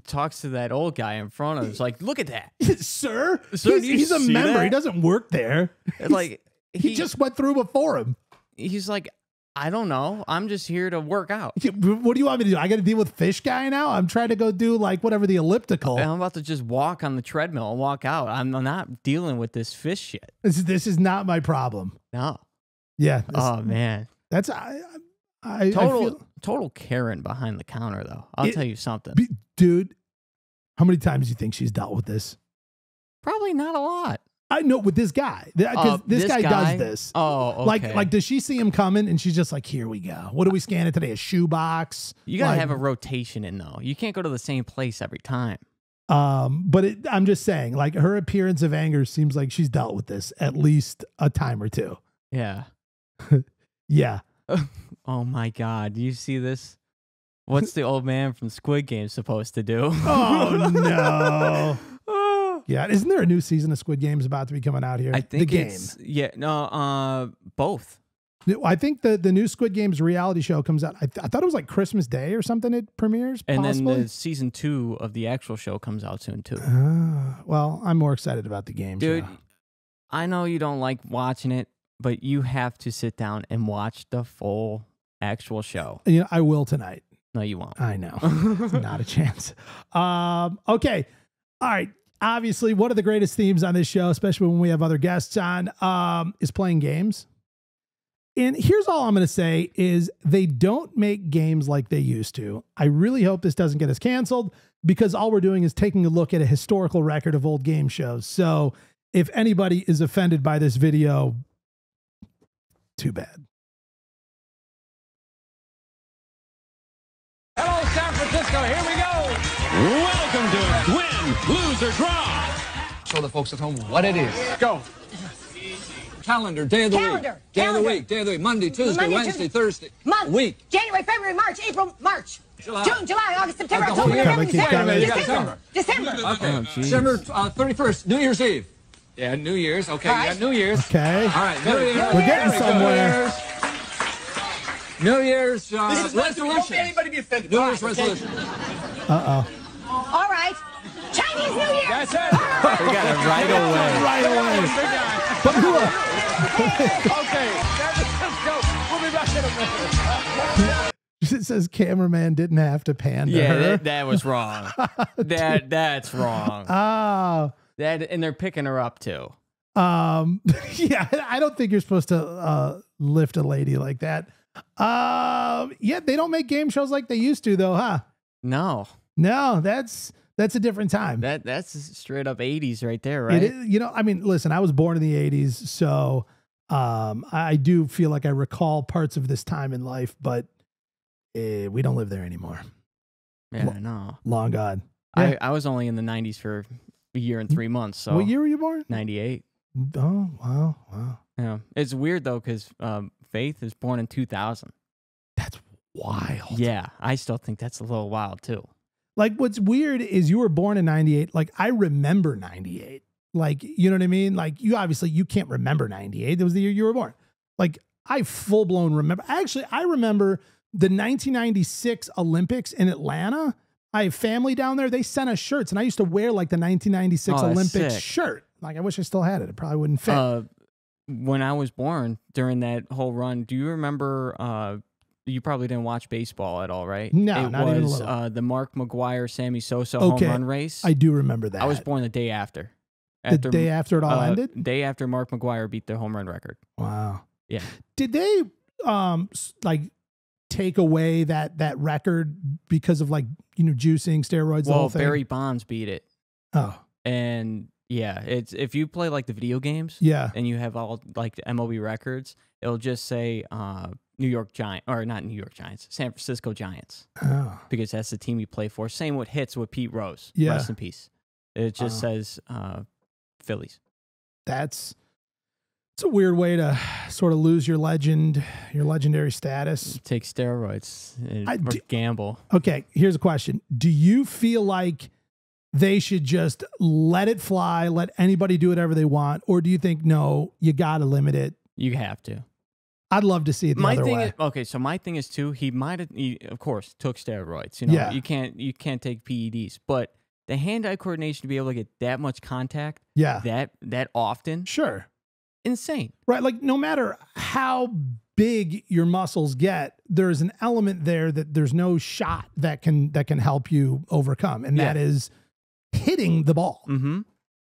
talks to that old guy in front of us, like, look at that. Sir, Sir, he's a member. That? He doesn't work there. Like, he just went through before him. He's like, I don't know. I'm just here to work out. What do you want me to do? I got to deal with fish guy now? I'm trying to go do like whatever the elliptical. I'm about to just walk on the treadmill and walk out. I'm not dealing with this fish shit. This is not my problem. No. Yeah. Oh man. That's total Karen behind the counter though. I'll tell you something. Dude, how many times do you think she's dealt with this? Probably not a lot. I know with this guy, because this guy does this. Oh, okay. Like, does she see him coming and she's just like, here we go. What are we scanning today? A shoebox? You gotta have a rotation in though. You can't go to the same place every time. But I'm just saying, like, her appearance of anger seems like she's dealt with this at least a time or two. Yeah. Yeah. Oh my God. Do you see this? What's the old man from Squid Game supposed to do? Oh no. Yeah, isn't there a new season of Squid Games about to be coming out here? I think the game. Both. I think the new Squid Games reality show comes out. I thought it was like Christmas Day or something. It premieres, and possibly? then the season 2 of the actual show comes out soon too. Well, I'm more excited about the game. Dude, show. I know you don't like watching it, but you have to sit down and watch the full actual show. You know, I will tonight. No, you won't. I know. Not a chance. Okay. All right. Obviously, one of the greatest themes on this show, especially when we have other guests on, is playing games. And here's all I'm going to say is they don't make games like they used to. I really hope this doesn't get us canceled because all we're doing is taking a look at a historical record of old game shows. So if anybody is offended by this video, too bad. Hello, San Francisco. Here we go. Welcome to Win, Lose, or Draw. Show the folks at home what it is. Go. Calendar, day of the week. Day of the week, day of the week. Monday, Tuesday, Wednesday, Thursday. Month. Week. January, February, March, April, March. July. June, July, August, September, The whole October, year. November, Keep coming. December. December. Okay. December 31st, New Year's Eve. Yeah, New Year's. Okay, All right. you got New Year's. Okay. All right, New Year's. We're getting somewhere. New Year's resolution. Don't let anybody be offended. New Year's resolution. Uh-oh. All right. Chinese New Year. That's it. We got it right away. Right away. But Okay, let's go. We'll be back in a minute. it says cameraman didn't have to pan to Yeah, her. that was wrong. That's wrong. Oh. And they're picking her up too. Yeah, I don't think you're supposed to lift a lady like that. Yeah, they don't make game shows like they used to though, huh? No. No, that's That's a different time. That's straight up 80s right there, right? It is, you know, I mean, listen, I was born in the 80s, so I do feel like I recall parts of this time in life, but we don't live there anymore. Yeah, no. Long gone. Yeah. I was only in the 90s for a year and 3 months. So what year were you born? 98. Oh, wow. Yeah. It's weird, though, because Faith is born in 2000. That's wild. Yeah. I still think that's a little wild, too. Like, what's weird is you were born in 98. Like, I remember 98. Like, you know what I mean? Like, you can't remember 98. It was the year you were born. Like, I full-blown remember. Actually, I remember the 1996 Olympics in Atlanta. I have family down there. They sent us shirts, and I used to wear, like, the 1996 Olympics shirt. Like, I wish I still had it. It probably wouldn't fit. When I was born, during that whole run, do you remember... you probably didn't watch baseball at all, right? No, not even a little. little. The Mark McGwire, Sammy Sosa home run race. I do remember that. I was born the day after. The day after it all ended? Day after Mark McGwire beat the home run record. Wow. Yeah. Did they like take away that record because of, like, you know, juicing, steroids, the whole thing? Barry Bonds beat it. Oh. And yeah, it's if you play like the video games, and you have all like the MLB records, it'll just say New York Giants, or not New York Giants, San Francisco Giants. Oh. Because that's the team you play for. Same with hits with Pete Rose. Yeah. Rest in peace. It just says Phillies. It's a weird way to sort of lose your legendary status. Take steroids or gamble. Okay, here's a question. Do you feel like they should just let it fly, let anybody do whatever they want? Or do you think, no, you got to limit it? You have to. I'd love to see it the other way. So my thing is, too, he of course, took steroids. You know, you can't take PEDs. But the hand-eye coordination to be able to get that much contact that often. Sure. Insane. Right, like no matter how big your muscles get, there's an element there that there's no shot that can help you overcome, and that is hitting the ball. Mm-hmm.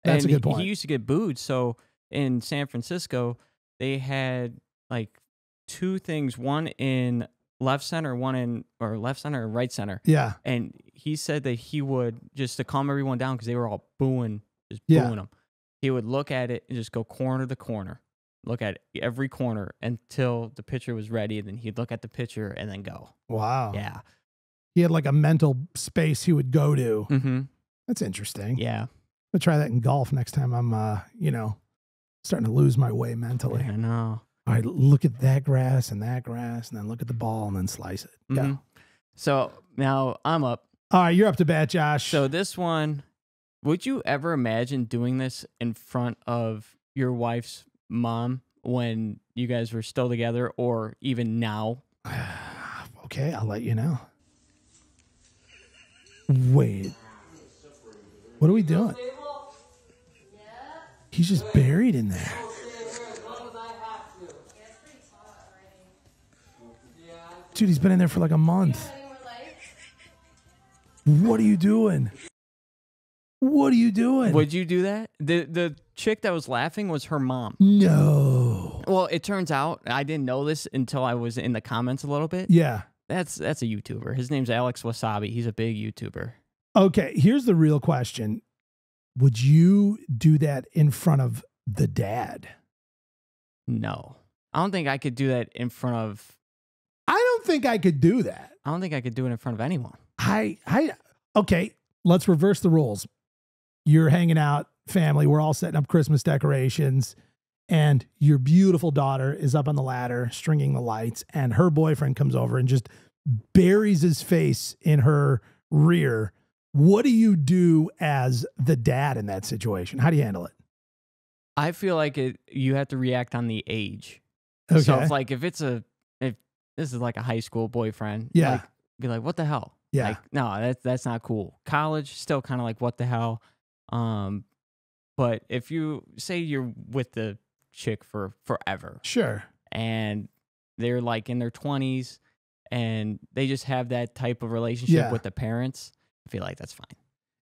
That's a good point. He used to get booed. So in San Francisco, they had like two things: one in left center, left center and right center. Yeah. And he said that he would, just to calm everyone down, because they were all booing him. He would look at it and just go corner to corner, look at every corner until the pitcher was ready. And then he'd look at the pitcher and then go. Wow. Yeah. He had like a mental space he would go to. Mm-hmm. That's interesting. Yeah. I'll try that in golf next time I'm, starting to lose my way mentally. I know. All right, look at that grass, and then look at the ball and then slice it. Mm-hmm. Yeah. So now I'm up. All right, you're up to bat, Josh. So this one, would you ever imagine doing this in front of your wife's mom when you guys were still together, or even now? Okay, I'll let you know. Wait. What are we doing? He's just buried in there. Dude, he's been in there for like a month. What are you doing? What are you doing? Would you do that? The chick that was laughing was her mom. No. Well, it turns out, I didn't know this until I was in the comments a little bit. Yeah. That's a YouTuber. His name's Alex Wasabi. He's a big YouTuber. Okay, here's the real question. Would you do that in front of the dad? No. I don't think I could do that in front of... I don't think I could do that. I don't think I could do it in front of anyone. Okay, let's reverse the rules. You're hanging out, family, we're all setting up Christmas decorations, and your beautiful daughter is up on the ladder stringing the lights, and her boyfriend comes over and just buries his face in her rear. What do you do as the dad in that situation? How do you handle it? I feel like you have to react on the age. Okay. So if this is like a high school boyfriend, be like, what the hell? Yeah. Like, no, that's not cool. College, still kind of like, what the hell? But if you say you're with the chick for forever, sure, and they're like in their 20s and they just have that type of relationship with the parents, I feel like that's fine.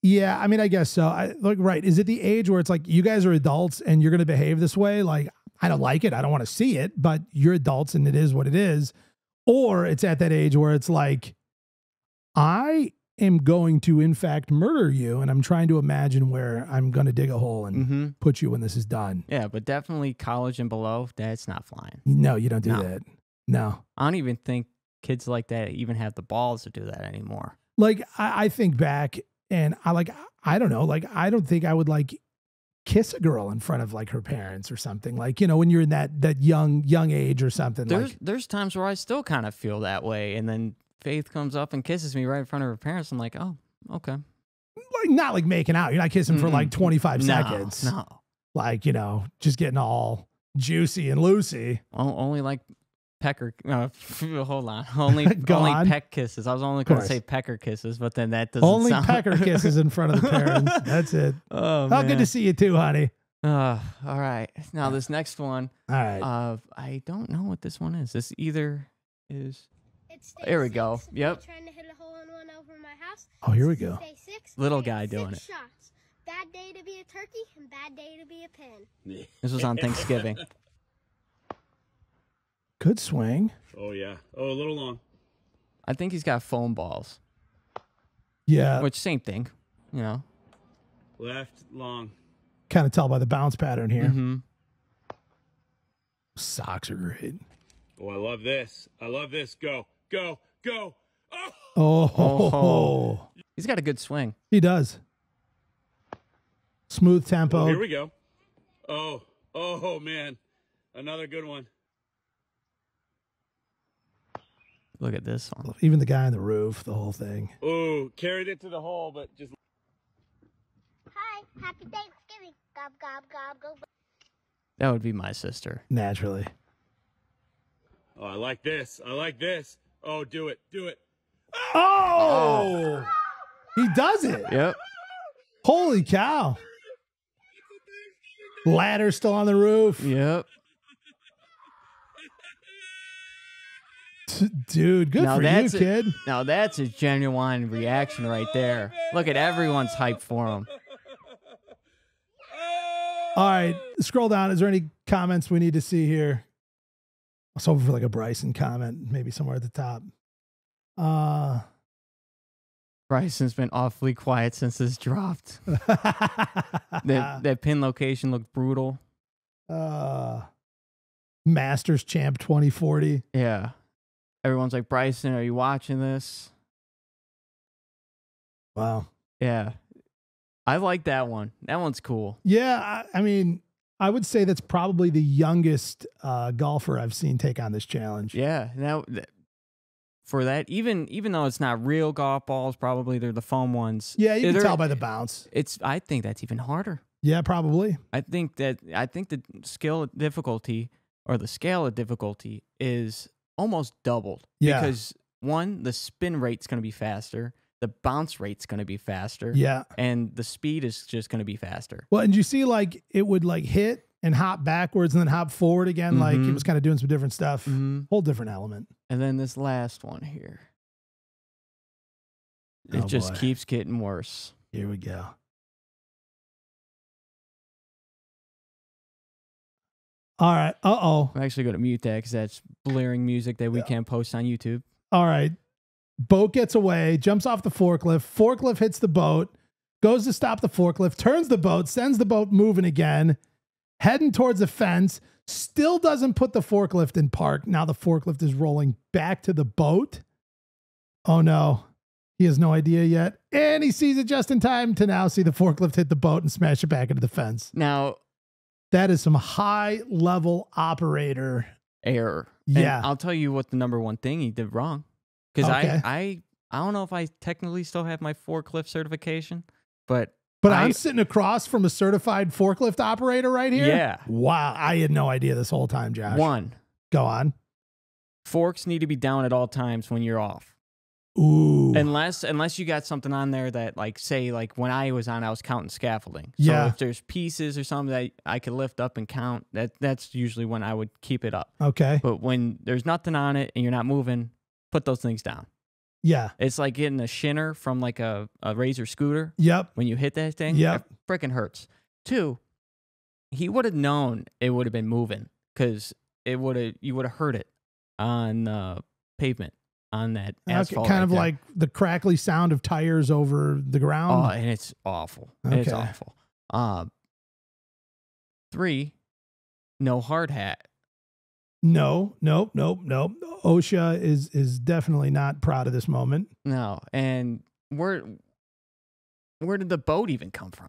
Yeah, I mean, I guess so. Right. Is it the age where it's like, you guys are adults and you're going to behave this way? Like, I don't like it. I don't want to see it, but you're adults and it is what it is. Or it's at that age where it's like, I am going to, in fact, murder you, and I'm trying to imagine where I'm going to dig a hole and put you when this is done. Yeah, but definitely college and below, that's not flying. No, you don't do that. No. I don't even think kids like that even have the balls to do that anymore. Like, I think back, and I don't know, like, I don't think I would, like, kiss a girl in front of like her parents or something, like, you know, when you're in that young age or something. There's times where I still kind of feel that way, and then Faith comes up and kisses me right in front of her parents. I'm like, oh, okay. Like, not like making out. You're not kissing for like 25 seconds. No. Like, you know, just getting all juicy and loosey. Only like pecker. Hold on. Only peck kisses. I was only going to say pecker kisses, but then that doesn't only sound pecker kisses in front of the parents. That's it. Oh, man. Good to see you too, honey. All right. Now this next one. All right. I don't know what this one is. This either is. Here we go. Yep. Trying to hit a hole in one over my house. Oh, here we go. Little guy doing it. Shots. Bad day to be a turkey and bad day to be a pin. This was on Thanksgiving. Good swing. Oh, yeah. Oh, a little long. I think he's got foam balls. Yeah. Which, same thing, you know. Left, long. Kind of tell by the bounce pattern here. Mm-hmm. Socks are great. Oh, I love this. I love this. Go, go, go. Oh. He's got a good swing. He does. Smooth tempo. Oh, here we go. Oh, man. Another good one. Look at this one. Even the guy on the roof, the whole thing. Oh, carried it to the hole, but just. Hi, happy Thanksgiving. Gob, gob, gob, go. That would be my sister. Naturally. Oh, I like this. I like this. Oh, do it. Do it. Oh! He does it. Yep. Holy cow. Ladder still on the roof. Yep. Dude, good for you, kid. Now that's a genuine reaction right there. Look at everyone's hyped for him. All right, scroll down. Is there any comments we need to see here? I was hoping for like a Bryson comment, maybe somewhere at the top. Bryson's been awfully quiet since this dropped. that pin location looked brutal. Masters Champ 2040. Yeah. Everyone's like, Bryson, are you watching this? Wow. Yeah. I like that one. That one's cool. Yeah, I mean, I would say that's probably the youngest golfer I've seen take on this challenge. Yeah. Now, for that, even though it's not real golf balls, probably they're the foam ones. Yeah, you can tell by the bounce. I think that's even harder. Yeah, probably. I think the skill difficulty or the scale of difficulty is almost doubled. Yeah. Because one, the spin rate's going to be faster. The bounce rate's going to be faster. Yeah. And the speed is just going to be faster. Well, and you see like it would like hit and hop backwards and then hop forward again. Like it was kind of doing some different stuff. Whole different element. And then this last one here. It just keeps getting worse. Here we go. All right. Uh-oh. I'm actually going to mute that because that's blaring music that we can't post on YouTube. All right. Boat gets away, jumps off the forklift. Forklift hits the boat, goes to stop the forklift, turns the boat, sends the boat moving again, heading towards the fence, still doesn't put the forklift in park. Now the forklift is rolling back to the boat. Oh no. He has no idea yet. And he sees it just in time to now see the forklift hit the boat and smash it back into the fence. Now, that is some high level operator error. Yeah. And I'll tell you what the number one thing he did wrong. Because Okay. I don't know if I technically still have my forklift certification, but I'm sitting across from a certified forklift operator right here. Yeah. Wow. I had no idea this whole time, Josh. One, go on. Forks need to be down at all times when you're off. Ooh. Unless you got something on there that, like, say, like when I was on, I was counting scaffolding. So Yeah. if there's pieces or something that I could lift up and count, that's usually when I would keep it up. Okay. But when there's nothing on it and you're not moving, put those things down. Yeah. It's like getting a shinner from like a Razor scooter. Yep. When you hit that thing, Yep. it freaking hurts. Two, he would have known it would have been moving because you would have heard it on pavement on that asphalt. Kind of like the crackly sound of tires over the ground. Oh, and it's awful. Okay. It's awful. 3, no hard hat. No. OSHA is definitely not proud of this moment. No, and where did the boat even come from?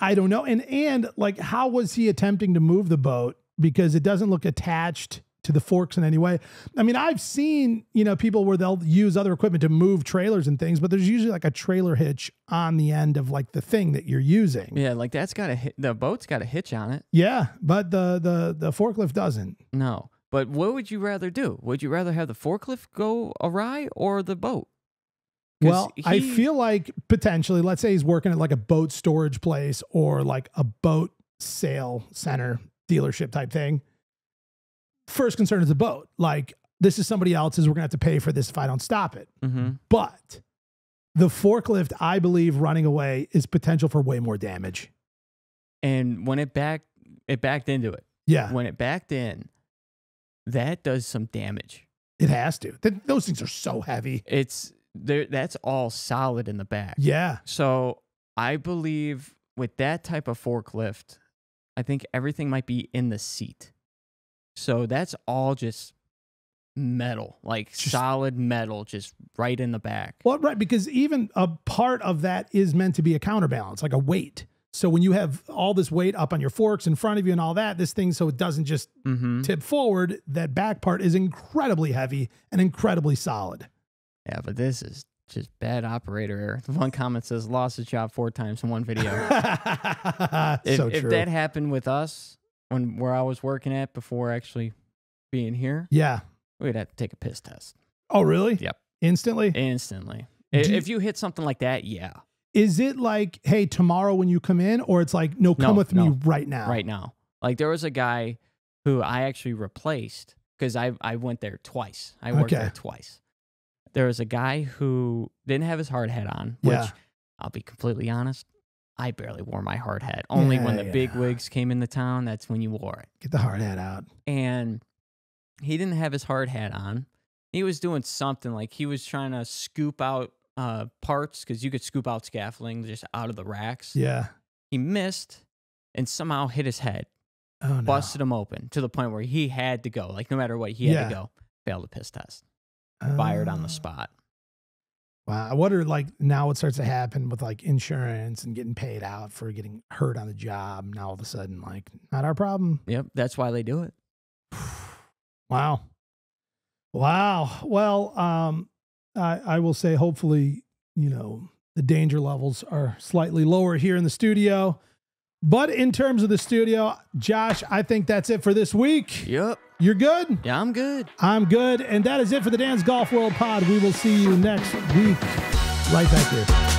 I don't know. And like, how was he attempting to move the boat? Because it doesn't look attached to the forks in any way. I mean, I've seen, people where they'll use other equipment to move trailers and things, but there's usually like a trailer hitch on the end of like the thing that you're using. Yeah, like that's got the boat's got a hitch on it. Yeah, but the forklift doesn't. No. But what would you rather do? Would you rather have the forklift go awry or the boat? Well, I feel like potentially, let's say he's working at like a boat storage place or like a boat sale center dealership type thing. First concern is the boat. Like, this is somebody else's. We're going to have to pay for this if I don't stop it. Mm-hmm. But the forklift, I believe, running away is potential for way more damage. And when it backed into it. Yeah. When it backed in, that does some damage. It has to. Those things are so heavy. That's all solid in the back. Yeah. So I believe with that type of forklift, I think everything might be in the seat. So that's all just metal, like solid metal, just right in the back. Well, right, because even a part of that is meant to be a counterbalance, like a weight. So when you have all this weight up on your forks in front of you and all that, this thing, so it doesn't just tip forward, that back part is incredibly heavy and incredibly solid. Yeah, but this is just bad operator error. One comment says, lost his job 4 times in one video. If that happened with us, where I was working at before actually being here, yeah, we'd have to take a piss test. Oh, really? Yep. Instantly? Instantly. If you hit something like that, yeah. Is it like, hey, tomorrow when you come in, or it's like, no, come with me right now? Right now. Like there was a guy who I actually replaced because I went there twice. I worked there twice. There was a guy who didn't have his hard hat on, which I'll be completely honest, I barely wore my hard hat. Only when the big wigs came into town, that's when you wore it. Get the hard hat out. And he didn't have his hard hat on. He was doing something like he was trying to scoop out parts because you could scoop out scaffolding just out of the racks. Yeah. He missed and somehow hit his head. Oh, no. Busted him open to the point where he had to go. Like no matter what, he had to go. Failed the piss test. Fired on the spot. Wow. I wonder, like, now what starts to happen with, like, insurance and getting paid out for getting hurt on the job. Now, all of a sudden, like, not our problem. Yep. That's why they do it. Wow. Wow. Well, I will say, hopefully, the danger levels are slightly lower here in the studio. But in terms of the studio, Josh, I think that's it for this week. Yep. You're good? Yeah, I'm good. I'm good. And that is it for the Dance Golf World Pod. We will see you next week right back here.